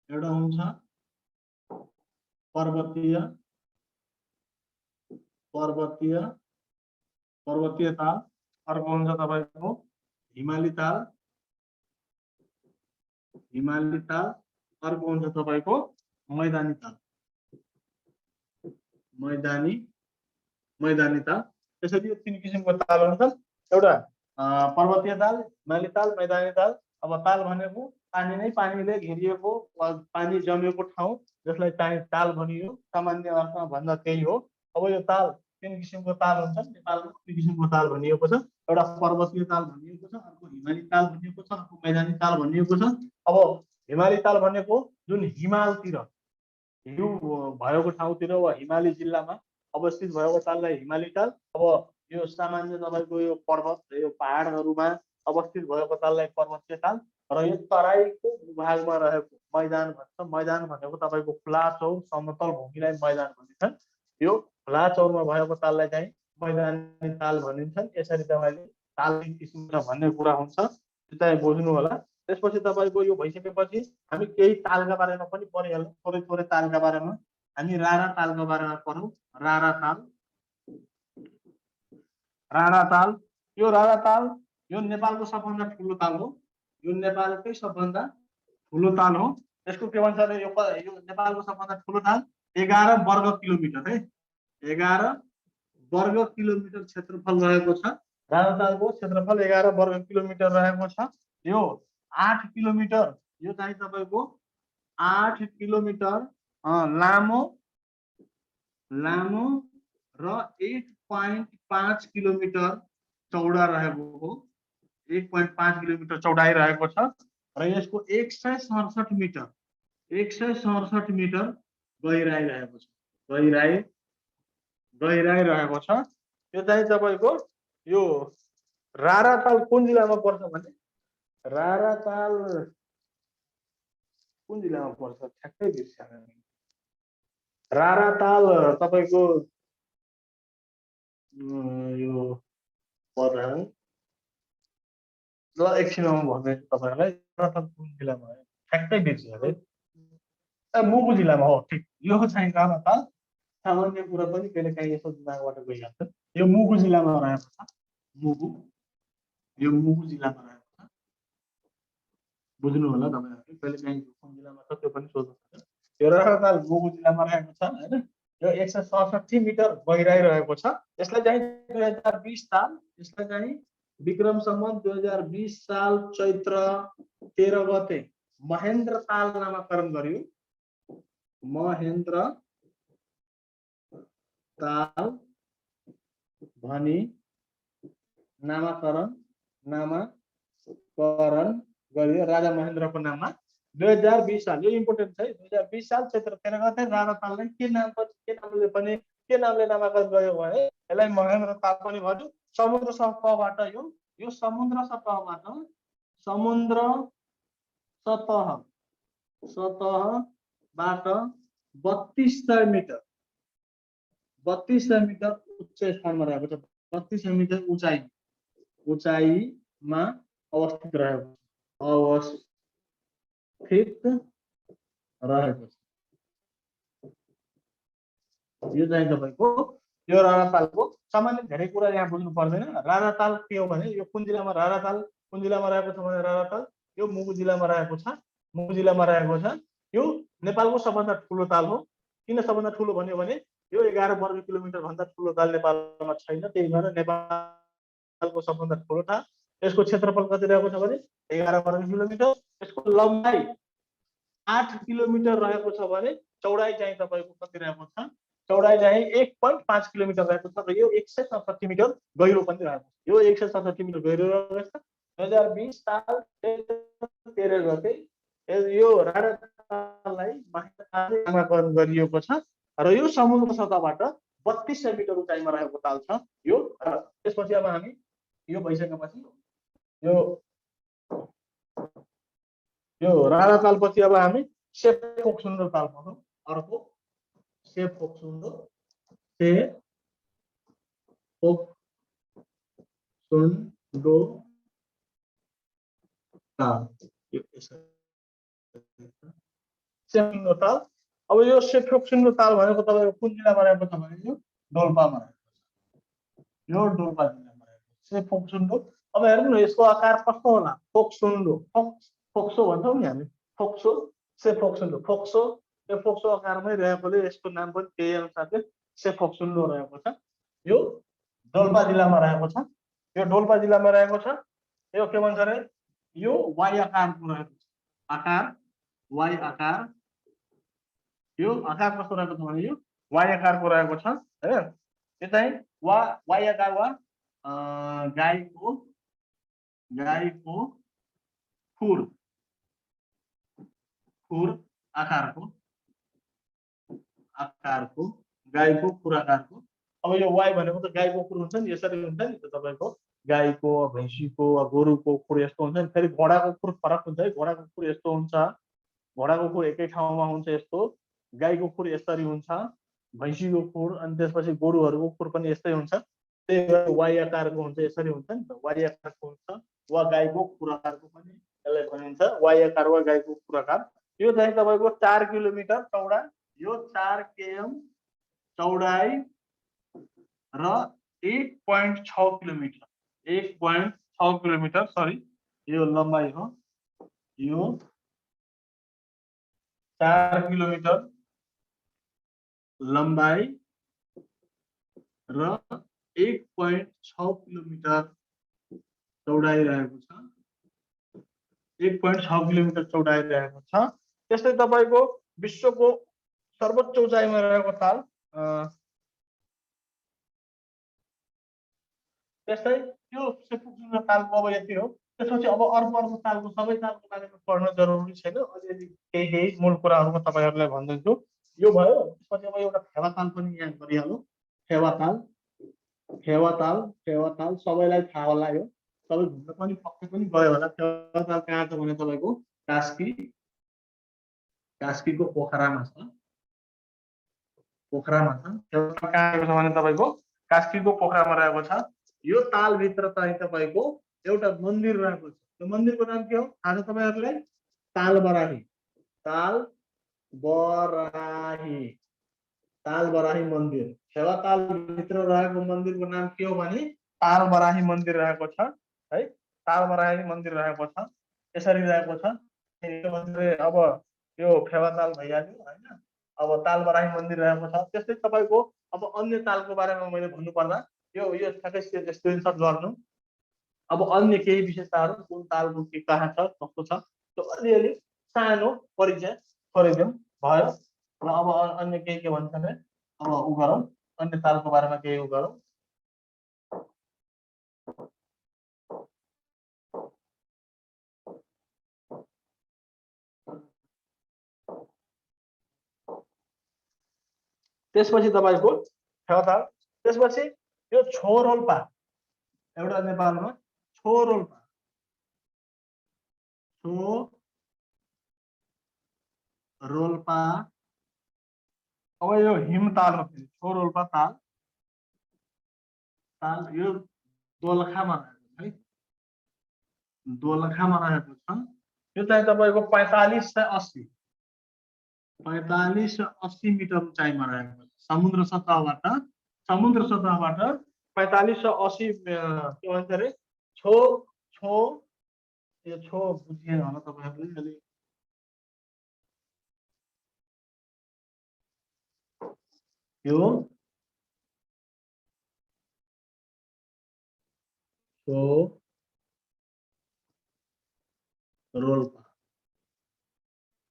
एउटा हुन्छ पर्वतीय ताल, अर्को हुन्छ तपाईको हिमाली ताल, अर्को हुन्छ तपाईको मैदानी ताल, मैदानी ताल। त्यसरी यो 3 किसिमको ताल हुन्छन्। एउटा पर्वतीय ताल, हिमाली ताल, मैदानी ताल। अब ताल भनेको पानी नै पानीले घेरिएको पानी जमेको ठाउँ जसलाई चाहिँ ताल भनियो। सामान्य अर्थमा भन्दा त्यही हो। अब यो ताल 3 किसिमको ताल हुन्छन्। नेपालमा 3 किसिमको ताल भनिएको छ। एउटा पर्वतीय ताल भनिएको छ, अर्को हिमाली ताल भनिएको छ, अर्को मैदानी ताल भनिएको छ। अब हिमाली ताल भनेको जुन हिमालतिर हिउँ भएको ठाउँतिर वा हिमाली जिल्लामा अवस्थित भएको ताललाई हिमाली ताल। अब यो सामान्य तपाईँको यो पर्वत यो पहाडहरूमा अवस्थित भएको ताललाई पर्वतीय ताल। र यो तराईको भूभागमा रहेको मैदान भन्छ। मैदान भनेको तपाईँको खुला चौर समतल भूमिलाई मैदान भनिन्छन्। यो खुला चौरमा भएको ताललाई चाहिँ मैदानी ताल भनिन्छन्। यसरी तपाईँले ताल किसिमका भन्ने कुरा हुन्छ, त्यो चाहिँ बुझ्नु होला। त्यसपछि तपाईँको यो भइसकेपछि हामी केही तालका बारेमा पनि पढिहालौँ। थोरै थोरै तालका बारेमा हामी रारा तालको बारेमा पढौँ। रारा ताल, रारा ताल, यो रारा ताल यो नेपालको सबभन्दा ठुलो ताल हो। यो नेपालकै सबभन्दा ठुलो ताल हो। यसको के भन्छ अरे यो नेपालको सबभन्दा ठुलो ताल 11 वर्ग किलोमिटर है। 11 वर्ग किलोमिटर क्षेत्रफल रहेको छ। रारा तालको क्षेत्रफल 11 वर्ग किलोमिटर रहेको छ। यो 8 किलोमिटर, यो चाहिँ तपाईँको 8 किलोमिटर लामो र 1.5 किलोमिटर चौडा रहेको हो। 1.5 किलोमिटर चौडाइ रहेको छ र यसको 167 मिटर गहिराई रहेको छ। गहिराई रहेको छ। यो चाहिँ तपाईँको यो रारा ताल कुन जिल्लामा पर्छ भने रारा ताल कुन जिल्लामा पर्छ ठ्याक्कै बिर्सेँ। रारा ताल तपाईँको यो पर्छ ल एकछिनमा भन्दैछु तपाईँहरूलाई। रारा ताल कुन जिल्लामा हो ठ्याक्कै बिर्सेँ अरे। मुगु जिल्लामा हो। ठिक, यो चाहिँ रारा ताल। सामान्य कुरा पनि कहिले काहीँ यसो दिमागबाट गइहाल्छ। यो मुगु जिल्लामा रहेको छ। यो मुगु जिल्लामा रहेको छ। बुझ्नु होला तपाईहरुले। कहिले काहीँ कुन जिल्लामा छ त्यो पनि सोध्नु सक्छ। यो रारा ताल मुगु जिल्लामा रहेको छ हैन। यो 167 मिटर गहिराई रहेको छ। यसलाई चाहिँ 2020 साल, यसलाई चाहिँ विक्रम सम्वत 2020 साल चैत्र 13 गते महेन्द्र ताल नामाकरण गरियो। महेन्द्र ताल भनी नामाकरण गरियो राजा महेन्द्रको नाममा 2020 साल। यो इम्पोर्टेन्ट छ है। 2020 साल चैत्र 13 गते रारा ताललाई के नामले नामाकरण गर्यो भने यसलाई महेन्द्र ताल पनि भन्यो। समुद्र सतहबाट यो समुद्र सतहबाट 3200 मिटर 3200 मिटर उच्च स्थानमा रहेको छ। 3200 मिटर उचाइमा अवस्थित रहेको छ। यो चाहिँ तपाईको यो रारा तालको सामान्य धेरै कुरा यहाँ बुझ्नु पर्दैन। रारा ताल के हो भने यो कुन जिल्लामा रारा ताल कुन जिल्लामा रहेको छ भने रारा ताल यो मुगु जिल्लामा रहेको छ। मुगु जिल्लामा रहेको छ। यो नेपालको सबभन्दा ठुलो ताल हो। किन सबभन्दा ठुलो भन्यो भने यो 11 वर्ग किलोमिटर भन्दा ठुलो ताल नेपालमा छैन। त्यही भएर नेपालको सबभन्दा ठुलो ताल। यसको क्षेत्रफल कति रहेको छ भने 11 वर्ग किलोमिटर। यसको लम्बाइ 8 किलोमिटर रहेको छ भने चौडाइ चाहिँ तपाईको कति रहेको छ? चौडाइ चाहिँ 1.5 किलोमिटर रहेको छ र यो 167 मिटर गहिरो पनि रहेको छ। यो 167 मिटर गहिरो रहेको छ। 2020 साल 13 गते यो रारा ताललाई नामाकरण गरिएको छ र यो समुद्र सतहबाट 3200 मिटर उचाइमा रहेको ताल छ यो। त्यसपछि अब हामी यो भइसकेपछि यो रारा तालपछि अब हामी सेफोक्सुन्डो ताल पढौँ। अर्को सेफोक्सुन्डो ताल। सेफोक्सुन्डो ताल। अब यो सेफोक्सुन्डो ताल भनेको तपाईको कुन जिल्लामा रहेको छ भने यो डोल्पामा रहेको छ। यो डोल्पा जिल्लामा रहेको छ सेफोक्सुन्डो। अब हेर्नु न यसको आकार कस्तो होला? फोक्सुन्डो, फोक्सो भन्छौँ नि हामी। फोक्सो, सेफोक्सुन्डो, फोक्सो आकारमै रहेकोले यसको नाम पनि त्यही अनुसारले सेफोक्सुन्डो रहेको छ। यो डोल्पा जिल्लामा रहेको छ। यो डोल्पा जिल्लामा रहेको छ। यो के भन्छ अरे यो वाइ आकारको रहेको छ। आकार y आकार, यो आकार कस्तो रहेको छ भने यो y आकारको रहेको छ हैन। यो चाहिँ y आकार वा गाईको खुर आकारको गाईको खुर आकारको। अब यो y भनेको त गाईको खुर हुन्छ नि, यसरी हुन्छ नि त तपाईको गाईको, भैँसीको, गोरुको खुर यस्तो हुन्छ नि। फेरि घोडाको खुर फरक हुन्छ है, घोडाको खुर यस्तो हुन्छ, घोडाको खुर एकै ठाउँमा हुन्छ यस्तो, गाईको खुर यसरी हुन्छ, भैँसीको खुर अनि त्यसपछि गोरुहरूको खुर पनि यस्तै हुन्छ। त्यही भएर y आकारको हुन्छ, यसरी हुन्छ नि त, y आकारको हुन्छ वा गाईको खुर आकारको पनि यसलाई भनिन्छ y आकार वा गाईको खुर आकार। यो चाहिँ तपाईको 4 किलोमिटर चौडा, यो 4 km चौडाई र 1.6 किलोमिटर, 1.6 किलोमिटर सरी यो लम्बाई हो। यो 4 किलोमिटर लम्बाई र 1.6 किलोमिटर चौडाई रहेको छ, 1.6 किलोमिटर चौडाई रहेको छ। त्यस्तै तपाईको विश्वको सर्वोच्च उचाइमा रहेको ताल, त्यस्तै त्यो सेपुक्सुङ तालको अब यति हो। त्यसपछि अब अर्को तालको सबै तालको बारेमा पढ्न जरुरी छैन, अलिअलि केही मूल कुराहरू म तपाईहरुलाई भन्दैछु। यो भयो। त्यसपछि अब एउटा फेवा ताल पनि यहाँ गरिहालौँ। फेवा ताल सबैलाई थाहा होला, यो सबै घुम्न पनि पक्कै पनि गयो होला। फेवा ताल कहाँ छ भने तपाईको कास्कीको पोखरामा छ, फेवा ताल कहाँ छ भने तपाईको कास्कीको पोखरामा रहेको छ। यो ताल भित्र चाहिँ तपाईको एउटा मन्दिर रहेको छ। त्यो मन्दिरको नाम के हो थाहा छ तपाईहरुलाई? तालबराही मन्दिर। फेवा ताल भित्र रहेको मन्दिरको नाम के हो भने तालबराही मन्दिर रहेको छ है। तालबराही मन्दिर रहेको छ, यसरी रहेको छ। अब यो फेवा ताल भइहाल्यो हैन। अब तालबराही मन्दिर रहेको छ। त्यस्तै तपाईको अब अन्य तालको बारेमा मैले भन्नु पर्दा यो ठ्याक्कै स्क्रिनशट गर्नु। अब अन्य केही विशेषताहरू कुन तालको के कहाँ छ कस्तो छ त्यो अलिअलि सानो परिचय गरिदिउँ भयो। र अब अन्य के भन्छ भने अब उ गरौँ, अन्य तालको बारेमा केही उ गरौँ। त्यसपछि तपाईको फेवा ताल, त्यसपछि यो छोरोल्पा, एउटा नेपालमा छोरोल्पा अब यो हिमताल हो। छोरोल्पा ताल यो दोलखामा रहेको है, दोलखामा रहेको छ। यो चाहिँ तपाईको 4580 मिटर उचाइमा रहेको छ। समुद्र सतहबाट 4580 के भन्छ रे यो बुझिएन होला तपाईहरुले अलि। यो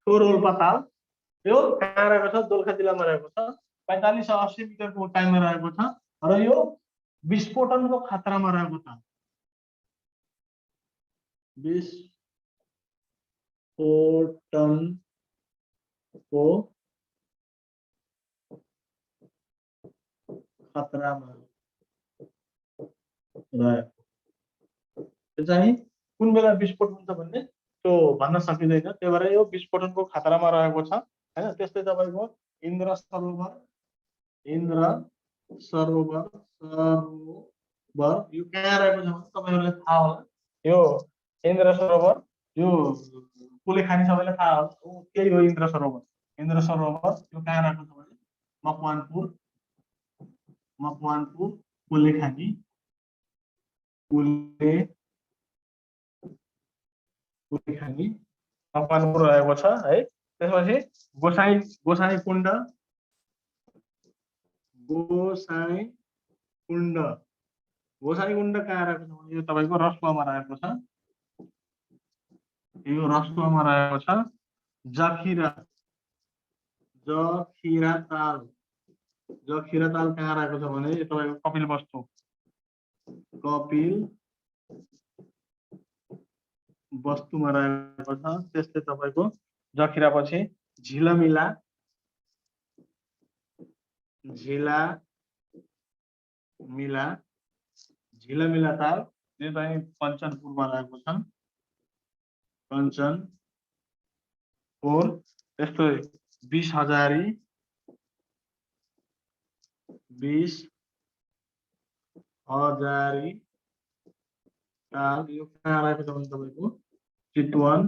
छोरोल्पा ताल यो कहाँ रहेको छ? दोलखा जिल्लामा रहेको छ। 4580 मिटरको उचाइमा रहेको छ र यो विस्फोटनको खतरामा रहेको छ। विस्फोटनको खतरामा रहेको। त्यो चाहिँ कुन बेला विस्फोट हुन्छ भन्ने त्यो भन्न सकिँदैन। त्यही भएर यो विस्फोटनको खतरामा रहेको छ हैन। त्यस्तै तपाईको इन्द्र सरोवर यो कहाँ रहेको छ भने तपाईहरुलाई थाहा होला। यो इन्द्र सरोवर यो कुलेखानी सबैलाई थाहा होला। त्यही हो इन्द्र सरोवर। यो कहाँ रहेको छ भने मकवानपुर कुलेखानी मकवानपुर रहेको छ है। त्यसपछि गोसाई कुण्ड कहाँ रहेको छ भने यो तपाईको रसुवामा रहेको छ। यो ह्रस्वमा रहेको छ जखिरा जखिरा ताल। जखिरा ताल कहाँ रहेको छ भने तपाईँको कपिलवस्तु वस्तुमा रहेको छ। त्यसले तपाईँको जखिरा पछि झिलमिला झिलमिला ताल यो चाहिँ कञ्चनपुरमा रहेको छ। कञ्चनपुर। त्यस्तै 20,000 ताल यो कहाँ रहेको छ भने तपाईँको चितवन।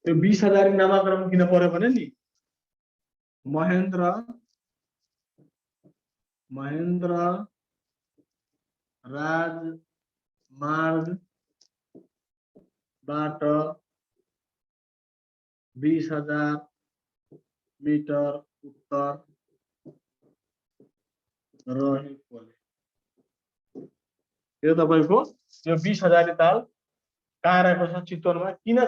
त्यो 20,000 नामाकरण किन पर्यो भने नि महेन्द्र राजमार्गबाट 20,000 मिटर उत्तर रहेकोले यो तपाईँको यो 20,000 ताल कहाँ रहेको छ चितवनमा। किन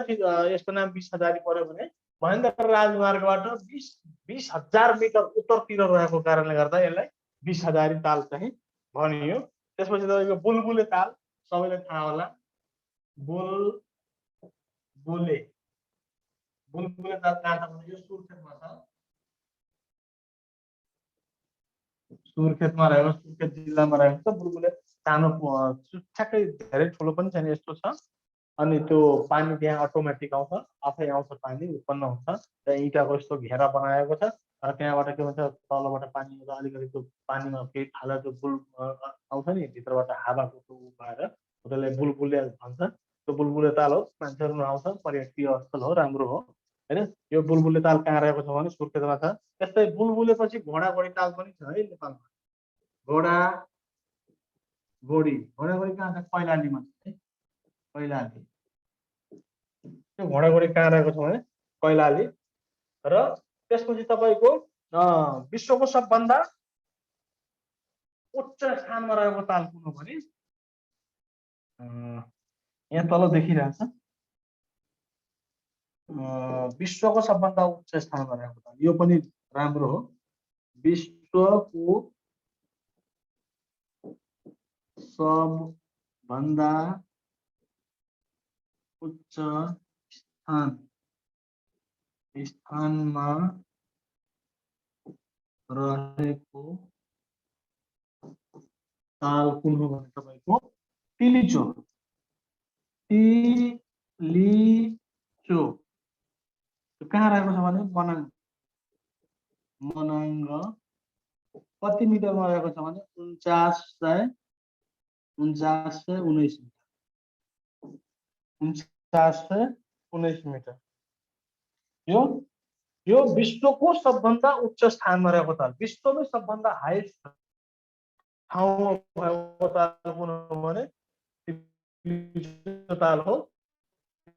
यसको नाम 20,000 पर्यो भने महेन्द्र राजमार्गबाट 20,000 मिटर उत्तरतिर रहेको कारणले गर्दा यसलाई 20,000 ताल चाहिँ भनियो। त्यसपछि तपाईँको बुलबुले ताल सबैलाई थाहा होला। बुलबुले ताल कहाँ छ भने यो सुर्खेतमा छ। सुर्खेतमा रहेको सुर्खेत जिल्लामा रहेको छ। बुलबुले सानो ठ्याक्कै धेरै ठुलो पनि छैन यस्तो छ। अनि त्यो पानी त्यहाँ अटोमेटिक आउँछ आफै आउँछ पानी उत्पन्न हुन्छ। त्यहाँ इँटाको यस्तो घेरा बनाएको छ र त्यहाँबाट के भन्छ तलबाट पानी अलिकति त्यो पानीमा केही खाला त्यो बुल आउँछ नि भित्रबाट हावाको भएर त्यसलाई बुलबुले भन्छ। त्यो बुलबुले ताल हो मान्छेहरू आउँछ पर्यटकीय स्थल हो राम्रो हो हैन। यो बुलबुले ताल कहाँ रहेको छ भने सुर्खेतमा छ। त्यस्तै बुलबुले पछि घोडाघोडी ताल पनि छ है नेपालमा। घोडाघोडी कहाँ छ कैलालीमा छ है कैलाली। त्यो घोडाघोडी कहाँ रहेको छ भने कैलाली। र त्यसपछि तपाईँको विश्वको सबभन्दा उच्च स्थानमा रहेको ताल कुन हो भने यहाँ तल देखिरहेछ विश्वको सबभन्दा उच्च स्थानमा रहेको ताल यो पनि राम्रो हो। विश्वको सबभन्दा उच्च स्थानमा रहेको ताल कुन हो भने तपाईँको तिलिचो कहाँ रहेको छ भने मनाङ कति मिटरमा रहेको छ भने 4919 मिटर। यो विश्वको सबभन्दा उच्च स्थानमा रहेको ताल विश्वमै सबभन्दा हाइएस्ट ठाउँमा भएको ताल कुन हो भने ताल हो।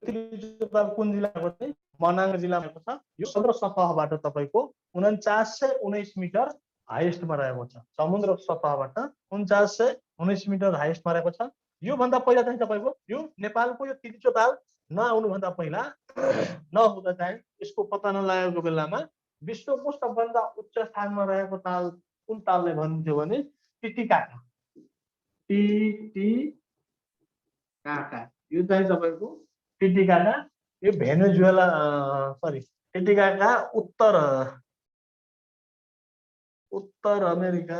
कुन जिल्लाको चाहिँ मनाङ जिल्लामा छ। यो समुद्र सतहबाट तपाईँको 4919 मिटर हाइएस्टमा रहेको छ। समुद्र सतहबाट 4919 मिटर हाइएस्टमा रहेको छ। यो भन्दा पहिला चाहिँ तपाईँको यो नेपालको यो तिलिचो ताल नआउनुभन्दा पहिला नहुँदा चाहिँ यसको पत्ता नलागेको बेलामा विश्वको सबभन्दा उच्च स्थानमा रहेको ताल कुन ताललाई भनिन्थ्यो भने टिटिकाका। यो चाहिँ तपाईँको टिटिकाका यो भेनेजुएला टिटिकाका उत्तर अमेरिका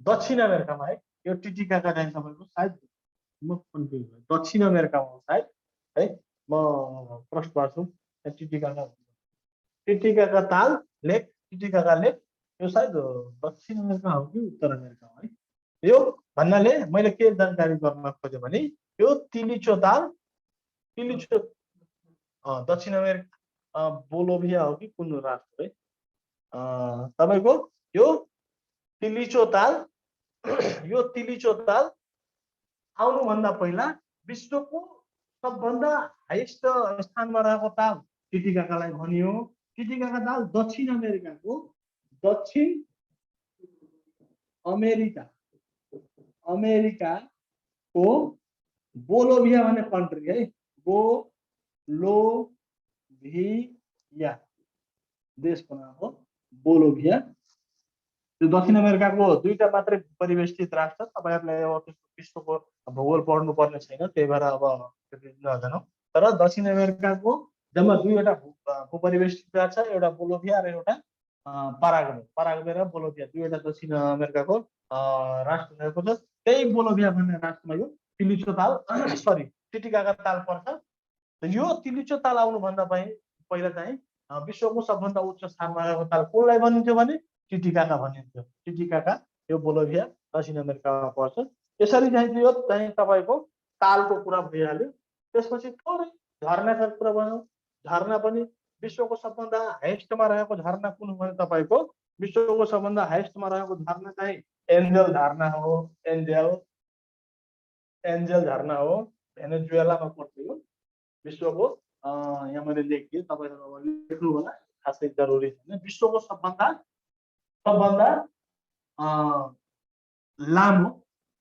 दक्षिण अमेरिकामा है। यो टिटिकाका चाहिँ तपाईँको सायद म कन्फ्युज भएँ दक्षिण अमेरिकामा हो सायद है म प्रश्न गर्छु। टिटिकाका ताल लेक टिटिकाका लेक यो सायद दक्षिण अमेरिका हो कि उत्तर अमेरिका हो है। यो भन्नाले मैले के जानकारी गर्न खोजेँ भने यो तिलिचो ताल दक्षिण अमेरिका बोलोभिया हो कि कुन राष्ट्र है तपाईँको यो तिलिचो ताल आउनुभन्दा पहिला विश्वको सबभन्दा हाइएस्ट स्थानमा रहेको ताल टिटिकाकालाई भनियो। टिटिकाका ताल दक्षिण अमेरिकाको बोलोभिया भन्ने कन्ट्री है, बोलोभिया देशको नाम हो बोलोभिया। यो दक्षिण अमेरिकाको दुईटा मात्रै परिवेष्टित राष्ट्र। तपाईहरुलाई अब विश्वको भूगोल पढ्नु पर्ने छैन, त्यही भएर अब नजानौ। तर दक्षिण अमेरिकाको जम्मा दुईवटा भूपरिवेष्टित राष्ट्र छ, एउटा बोलोभिया र एउटा पाराग्वे र बोलोभिया दुईवटा दक्षिण अमेरिकाको राष्ट्र रहेको छ। त्यही बोलोभिया भन्ने राष्ट्रमा यो तिलिचो ताल सरी टिटिकाका ताल पर्छ। यो तिलिचो ताल आउनुभन्दा पहिला चाहिँ विश्वको सबभन्दा उच्च स्थानमा रहेको ताल कुनलाई भनिन्थ्यो भने टिटिकाका भनिन्थ्यो। टिटिकाका यो बोलोभिया दक्षिण अमेरिकामा पर्छ। यसरी चाहिँ यो चाहिँ तपाईको तालको कुरा भइहाल्यो। त्यसपछि थोरै झरनाको कुरा भयो। झरना पनि विश्वको सबभन्दा हाइएस्टमा रहेको झरना कुन हो भने तपाईको विश्वको सबभन्दा हाइएस्टमा रहेको झरना चाहिँ एन्जल झरना हो। एन्जल झरना हो, भेनेजुएलामा पर्छ यो। विश्वको यहाँ मैले लेखिदिएँ, तपाईहरु लेख्नु होला, खासै जरुरी छैन। विश्वको सबभन्दा लामो,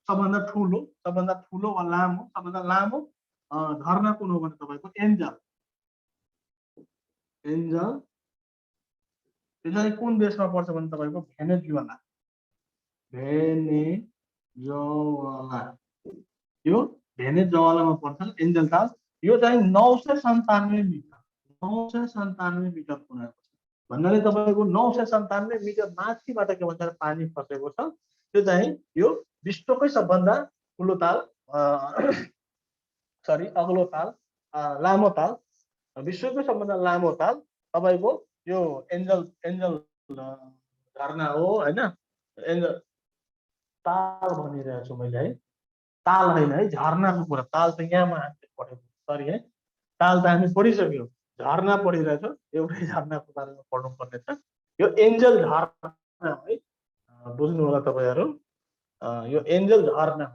सबभन्दा ठुलो वा लामो, सबभन्दा लामो झरना कुन हो भने तपाईको एन्जल। यो चाहिँ कुन देशमा पर्छ भने तपाईको भेनेजुएला। यो भेनेजुएलामा पर्छ एन्जल ताल। यो चाहिँ 997 मिटर 997 मिटर पुगेको छ। भन्नाले तपाईको 997 मिटर माथिबाट के भन्छ पानी खसेको छ। त्यो चाहिँ यो विश्वकै सबभन्दा ठुलो ताल सरी अग्लो ताल, लामो ताल, विश्वकै सबभन्दा लामो ताल तपाईको यो एन्जल झरना हो हैन। एन्जल ताल भनिरहेको छु मैले है, ताल होइन है, झरनाको कुरा। ताल त यहाँमा हामीले पढेको सरी है, ताल त हामी पढिसक्यौँ, झरना पढिरहेछ। एउटै झरनाको बारेमा पढ्नु पर्ने छ। यो एन्जल झरना है, बुझ्नु होला तपाईहरु। यो एन्जल झरना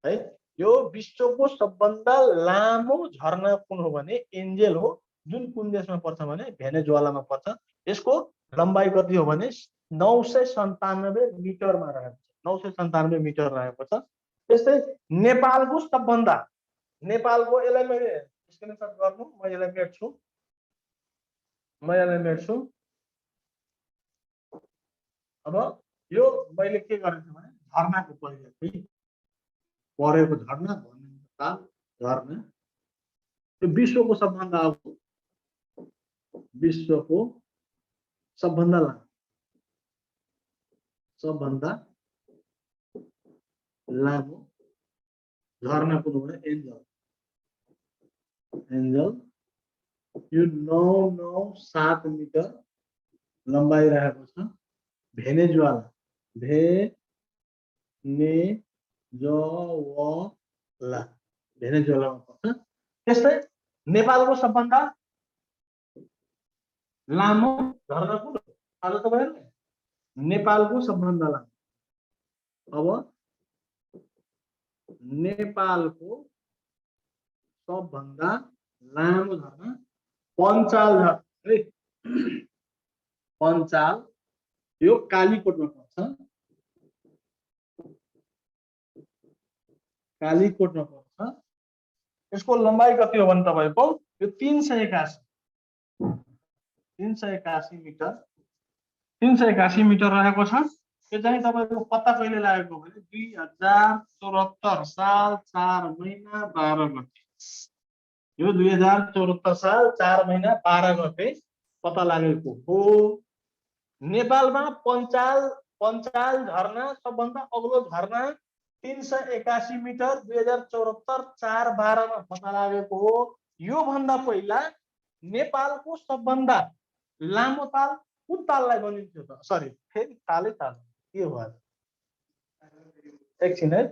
है। यो विश्वको सबभन्दा लामो झरना कुन हो भने एन्जल हो, जुन कुन देशमा पर्छ भने भेनेजुएलामा पर्छ। यसको लम्बाइ कति हो भने 997 मिटरमा रहेको छ। 997 मिटर रहेको छ। त्यस्तै नेपालको सबभन्दा, नेपालको यसलाई मैले स्क्रिनशट गर्नु, म यसलाई मेट्छु। अब यो मैले के गरेको छु भने झरनाको परेको झरना भन्ने झरना यो विश्वको सबभन्दा लामो झरना कुन हो भने एन्जल। यो 997 मिटर लम्बाइ रहेको छ। भेनेजुएलामा पर्छ। त्यस्तै नेपालको सबभन्दा लामो झरना कुन हो आज तपाईहरुले नेपालको सबभन्दा लामो। अब नेपालको सबभन्दा लामो झरना पञ्चाल झरना। पञ्चाल यो कालीकोटमा पर्छ। यसको लम्बाइ कति हो भने तपाईको यो 381 मिटर रहेको छ। यो चाहिँ तपाईको पत्ता कहिले लागेको भने 2074 साल 4 महिना 12 गते। यो 2074 साल 4 महिना 12 गते पत्ता लागेको हो। नेपालमा पञ्चाल झरना सबभन्दा अग्लो झरना 381 मिटर 2074 4 12 मा पत्ता लागेको हो। यो भन्दा पहिला नेपालको सबभन्दा लामो ताल कुन ताललाई भनिन्थ्यो त? सरी फेरि तालै ताल के हो आज एकछिन है।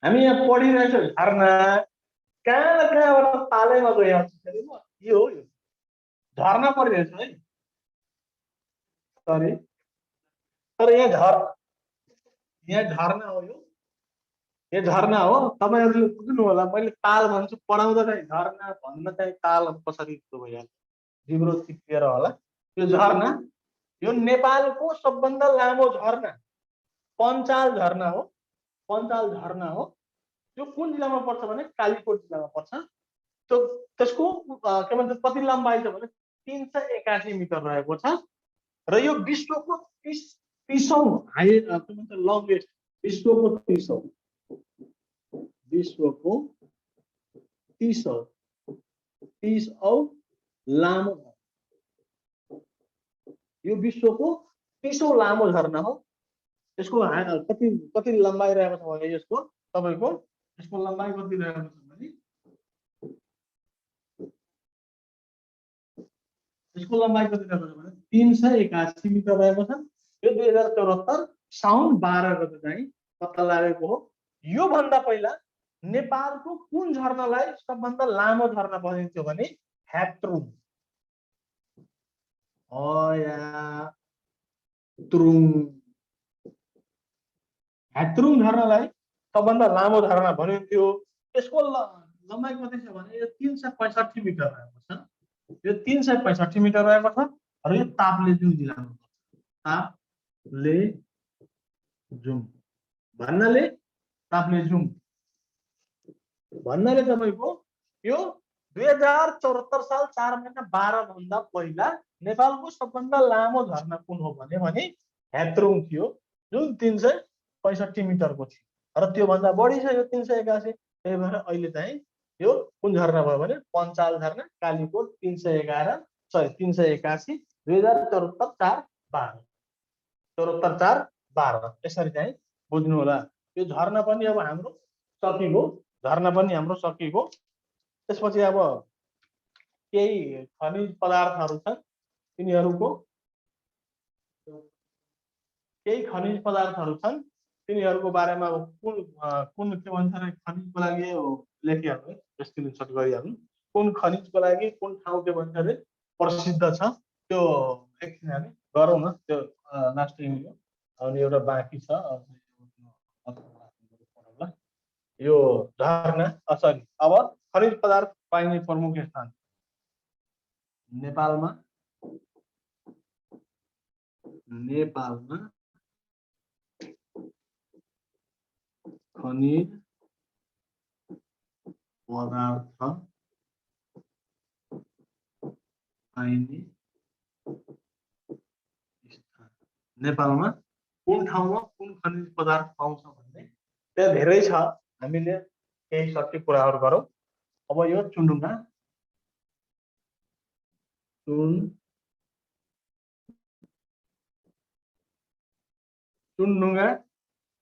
हामी यहाँ पढिरहेछौँ झरना, कहाँबाट तालैमा गयो। यो हो, यो झरना परिरहेछ है। सरी तर यहाँ झरना हो। यो झरना हो। तपाईहरुले बुझ्नु होला, मैले ताल भन्छु पढाउँदा चाहिँ झरना भन्न चाहिँ ताल कसरी भइहाल्छ, जिब्रो चिप्लिएर होला। यो झरना यो नेपालको सबभन्दा लामो झरना पञ्चाल झरना हो। पञ्चाल झरना हो। यो कुन जिल्लामा पर्छ भने कालीकोट जिल्लामा पर्छ। त्यो त्यसको के भन्छ कति लम्बाइ छ भने 381 मिटर रहेको छ र यो विश्वको 30औं हाई के भन्छ लङ्गेस्ट विश्वको 30औं लामो यो विश्वको 30औं लामो झरना हो। यसको कति कति लम्बाइ रहेको छ भने यसको तपाईको यसको लम्बाइ कति रहेको छ भने यसको लम्बाइ कति रहेको छ भने 381 मिटर रहेको छ। यो 2074 साउन 12 गते चाहिँ पत्ता लागेको हो। यो भन्दा पहिला नेपालको कुन झरनालाई सबभन्दा लामो झरना भनिन्थ्यो भने ह्यात्रुङ ह्यात्रुङ झरनालाई सबभन्दा लामो झरना भनिन्थ्यो। यसको लम्बाइ कति छ भने यो 365 मिटर रहेको छ। यो 365 मिटर रहेको छ र यो ताप्लेजुङ जिल्लामा पर्छ। ताप्लेजुङ भन्नाले तपाईको यो 2074 साल 4 महिना 12 भन्दा पहिला नेपालको सबभन्दा लामो झरना कुन हो भने ह्यात्रुङ थियो जुन 365 मिटरको थियो र त्यो भन्दा बढी छ यो 381। त्यही भएर अहिले चाहिँ यो कुन झरना भयो भने पञ्चाल झरना कालीकोट 381 2074 4 यसरी चाहिँ बुझ्नु होला। यो झरना पनि अब हाम्रो सकिएको त्यसपछि अब केही खनिज पदार्थहरू छन् तिनीहरूको बारेमा कुन के भन्छ रे खनिजको लागि लेखिहाल्नु स्क्रिनशट गरिहाल्नु। कुन खनिजको लागि कुन ठाउँ के भन्छ रे प्रसिद्ध छ त्यो एकछिन हामी गरौँ न त्यो लास्ट इङ्ग्लिस अनि एउटा बाँकी छ यो झरना सरी अब खनिज पदार्थ पाइने प्रमुख स्थान नेपालमा खनिज पदार्थ पाइने स्थान नेपालमा कुन ठाउँमा कुन खनिज पदार्थ पाउँछ भन्ने त्यहाँ धेरै छ। हामीले केही सठिक कुराहरू गरौँ। अब यो चुनढुङ्गा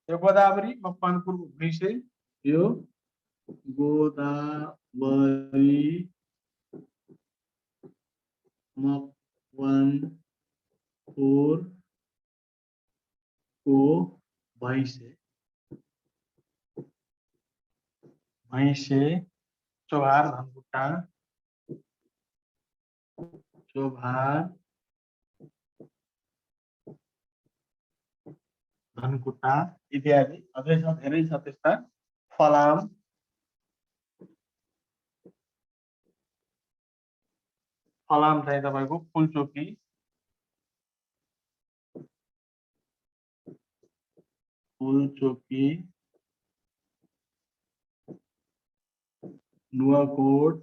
यो गोदावरी मकवानपुरको विषय यो गोदावरी मकवानपुरको भैँसे चोभार धनकुटा इत्यादि अझै छ धेरै छ त्यस्ता। फलाम चाहिँ तपाईको फुलचोकी नुवाकोट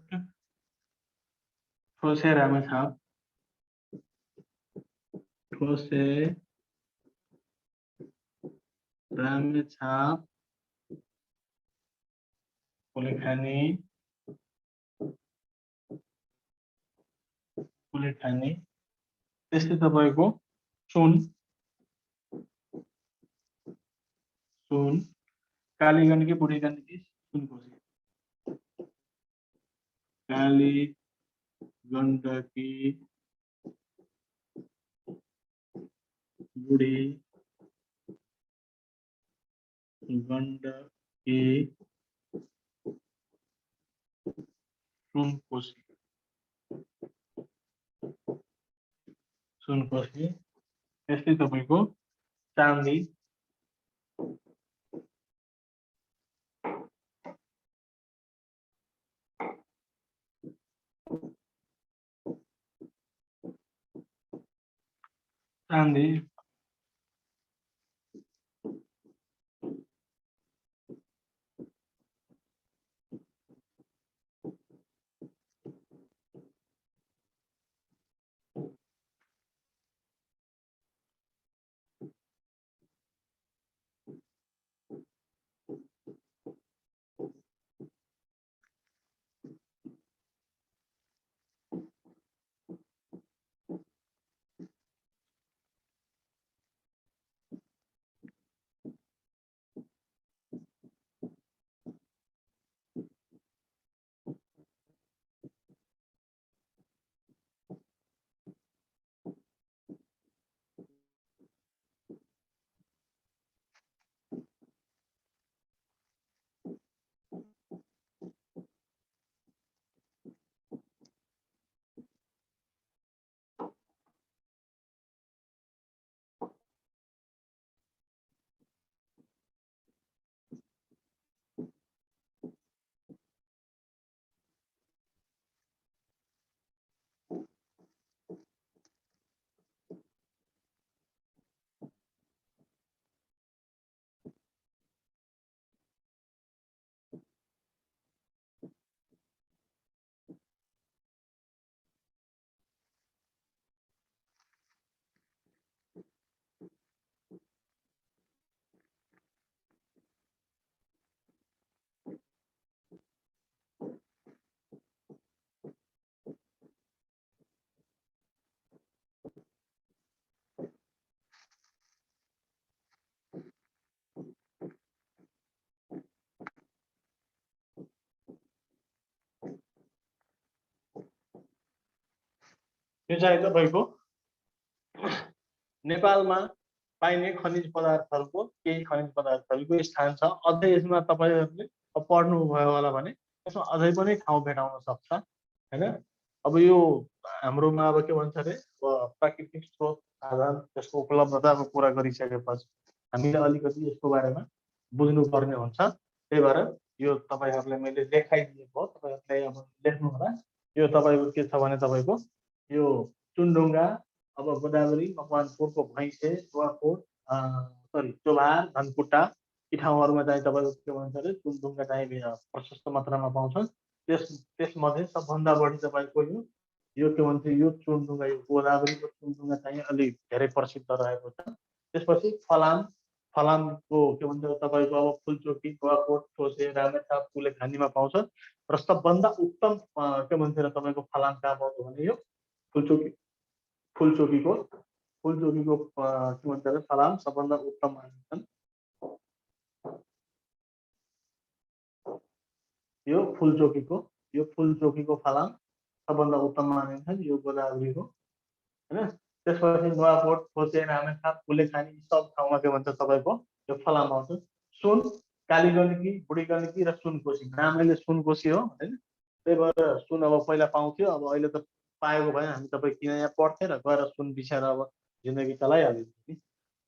ठोसे रामेछाप कुलेखानी त्यस्तै तपाईको सुन कालीगण्डकी बुढी गण्डकी सुनकोशी कालीगण्डकी बुढी गण्डकी सुनकोशी त्यस्तै तपाईको चाँदी चाँदी यो चाहिँ तपाईको नेपालमा पाइने खनिज पदार्थहरूको केही खनिज पदार्थहरूको स्थान छ। अझै यसमा तपाईहरुले पढ्नु भयो होला भने यसमा अझै पनि ठाउँ भेटाउन सक्छ हैन। अब यो हाम्रोमा अब के भन्छ रे प्राकृतिक स्रोत आधार त्यसको उपलब्धताको कुरा गरिसकेपछि हामीले अलिकति यसको बारेमा बुझ्नुपर्ने हुन्छ। त्यही भएर यो तपाईहरुले मैले देखाइदिएको तपाईहरुले अब लेख्नु होला। यो तपाईको के छ भने तपाईको यो चुनढुङ्गा अब गोदावरी मकवानपुरको भैँसे नुवाकोट सरी चोभार धनकुटा यी ठाउँहरूमा चाहिँ तपाईको के भन्छ अरे चुनढुङ्गा चाहिँ प्रशस्त मात्रामा पाउँछ। त्यसमध्ये सबभन्दा बढी तपाईको यो के भन्छ यो चुनढुङ्गा यो गोदावरीको चुनढुङ्गा चाहिँ अलिक धेरै प्रसिद्ध रहेको छ। त्यसपछि फलामको के भन्छ तपाईको अब फुलचोकी नुवाकोट ठोसे रामेछाप कुलेखानीमा पाउँछ र सबभन्दा उत्तम के भन्छ तपाईको फलाम कहाँ पाउँछ भने यो फुलचोकीको के भन्छ अरे फलाम सबभन्दा उत्तम मानिन्छन्। यो फुलचोकीको फलाम सबभन्दा उत्तम मानिन्छन् यो गोदावरीको हैन। त्यसपछि नुवाकोट ठोसे रामेछाप कुलेखानी सब ठाउँमा के भन्छ तपाईको यो फलाम आउँछ। सुन कालीगण्डकी बुढीगण्डकी र सुनकोशी नामैले सुनकोशी हो हैन। त्यही भएर सुन अब पहिला पाउँथ्यो अब अहिले त पाएको भए हामी तपाईँ किन यहाँ पढ्थे र गएर सुन बिछाएर अब जिन्दगी चलाइहाल्यो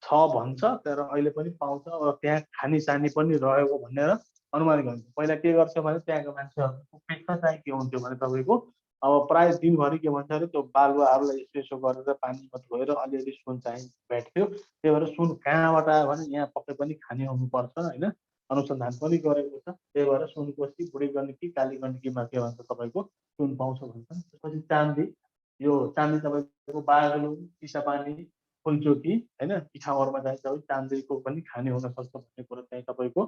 छ भन्छ तर अहिले पनि पाउँछ। अब त्यहाँ खानी सानी पनि रहेको भनेर अनुमान गरिन्छ। पहिला के गर्छ भने त्यहाँको मान्छेहरूको पेसा चाहिँ के हुन्थ्यो भने तपाईँको अब प्राय दिनभरि के भन्छ अरे त्यो बालुवाहरूलाई यसो यसो गरेर पानीमा धोएर अलिअलि सुन चाहिँ भेट्थ्यो। त्यही भएर सुन कहाँबाट आयो भने यहाँ पक्कै पनि खानी हुनुपर्छ होइन अनुसन्धान पनि गरेको छ। त्यही भएर सुनकोशी बुढीगण्डकी कालीगण्डकीमा के भन्छ तपाईँको सुन पाउँछ भन्छन्। त्यसपछि चाँदी यो चाँदी तपाईँको बागलुङ चिसापानी फुलचोकी होइन यी ठाउँहरूमा चाहिँ तपाईँ चाँदीको पनि खानी हुन सक्छ भन्ने कुरो चाहिँ तपाईँको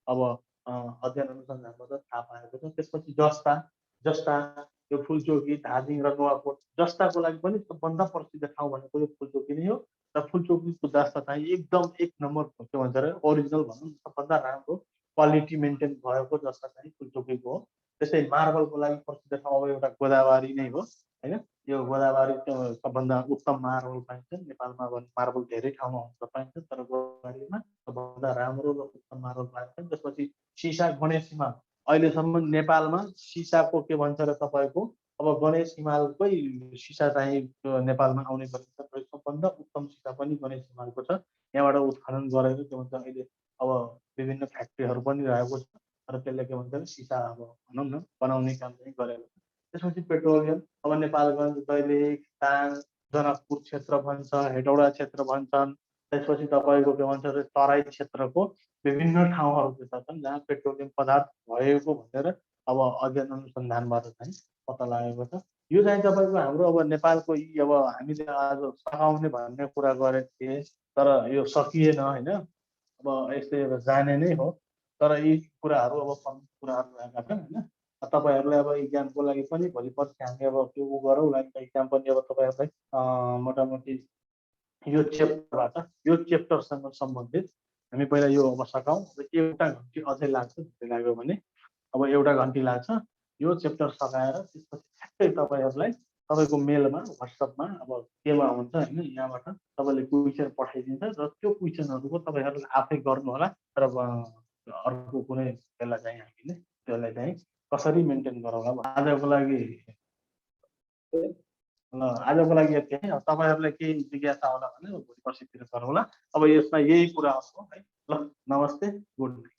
अब अध्ययन अनुसन्धानबाट थाहा पाएको छ। त्यसपछि जस्ता यो फुलचोकी धादिङ र नुवाकोट जस्ताको लागि पनि सबभन्दा प्रसिद्ध ठाउँ भनेको यो फुलचोकी नै हो र फुलचोकीको जस्ता चाहिँ एकदम एक नम्बर के भन्छ अरे ओरिजिनल भनौँ सबभन्दा राम्रो क्वालिटी मेन्टेन भएको जस्ता चाहिँ फुलचोकीको हो। त्यसै मार्बलको लागि प्रसिद्ध ठाउँ अब एउटा गोदावरी नै हो होइन। यो गोदावरी सबभन्दा उत्तम मार्बल पाइन्छ नेपालमा। अब मार्बल धेरै ठाउँमा हुन्छ पाइन्छ तर गोदावरीमा सबभन्दा राम्रो र उत्तम मार्बल पाइन्छ। त्यसपछि सिसा गणेश हिमाल अहिलेसम्म नेपालमा सिसाको के भन्छ र तपाईँको अब गणेश हिमालकै सिसा चाहिँ नेपालमा आउने गरिन्छ। सबभन्दा उत्तम सिसा पनि गणेश हिमालको छ। यहाँबाट उत्खनन गरेर के भन्छ अहिले अब विभिन्न फ्याक्ट्रीहरू पनि रहेको छ र त्यसले के भन्छ सिसा अब भनौँ न बनाउने काम चाहिँ गरेको छ। त्यसपछि पेट्रोलियम अब नेपालगञ्ज दैलेख ताङ जनकपुर क्षेत्र भन्छ, हेटौडा क्षेत्र भन्छन्। त्यसपछि तपाईँको के भन्छ अरे तराई क्षेत्रको विभिन्न ठाउँहरू त्यस्ता छन् जहाँ पेट्रोलियम पदार्थ भएको भनेर अब अध्ययन अनुसन्धानबाट चाहिँ पत्ता लागेको छ। यो चाहिँ तपाईँको हाम्रो अब नेपालको यी अब हामीले आज सघाउने भन्ने कुरा गरेको थिएँ, तर यो सकिएन होइन। अब यस्तै अब जाने नै हो, तर यी कुराहरू अब प्रमुख कुराहरू रहेका छन् होइन। तपाईँहरूलाई अब इक्जामको लागि पनि भोलि पर्सि हामी अब त्यो उ गरौँला नि, इक्जाम पनि अब तपाईँहरूलाई मोटामोटी यो च्याप्टरसँग सम्बन्धित हामी पहिला यो अब सकाउँ। एउटा घन्टी अझै लाग्छ, लाग्यो भने अब एउटा घन्टी लाग्छ यो च्याप्टर सकाएर त्यसपछि ठ्याक्कै तपाईँहरूलाई तपाईँको मेलमा व्हाट्सएपमा अब केमा हुन्छ होइन, यहाँबाट तपाईँले क्वेसन पठाइदिन्छ र त्यो क्वेसनहरूको तपाईँहरूले आफै गर्नु होला। र अर्को कुनै बेला चाहिँ हामीले त्यसलाई चाहिँ कसरी मेन्टेन गरौँला। आजको लागि आजको लागि यति है। तपाईँहरूलाई केही जिज्ञासा होला भने भोलि पर्सितिर गरौँला। अब यसमा यही कुराहरू हो है। ल नमस्ते, गुड नाइट।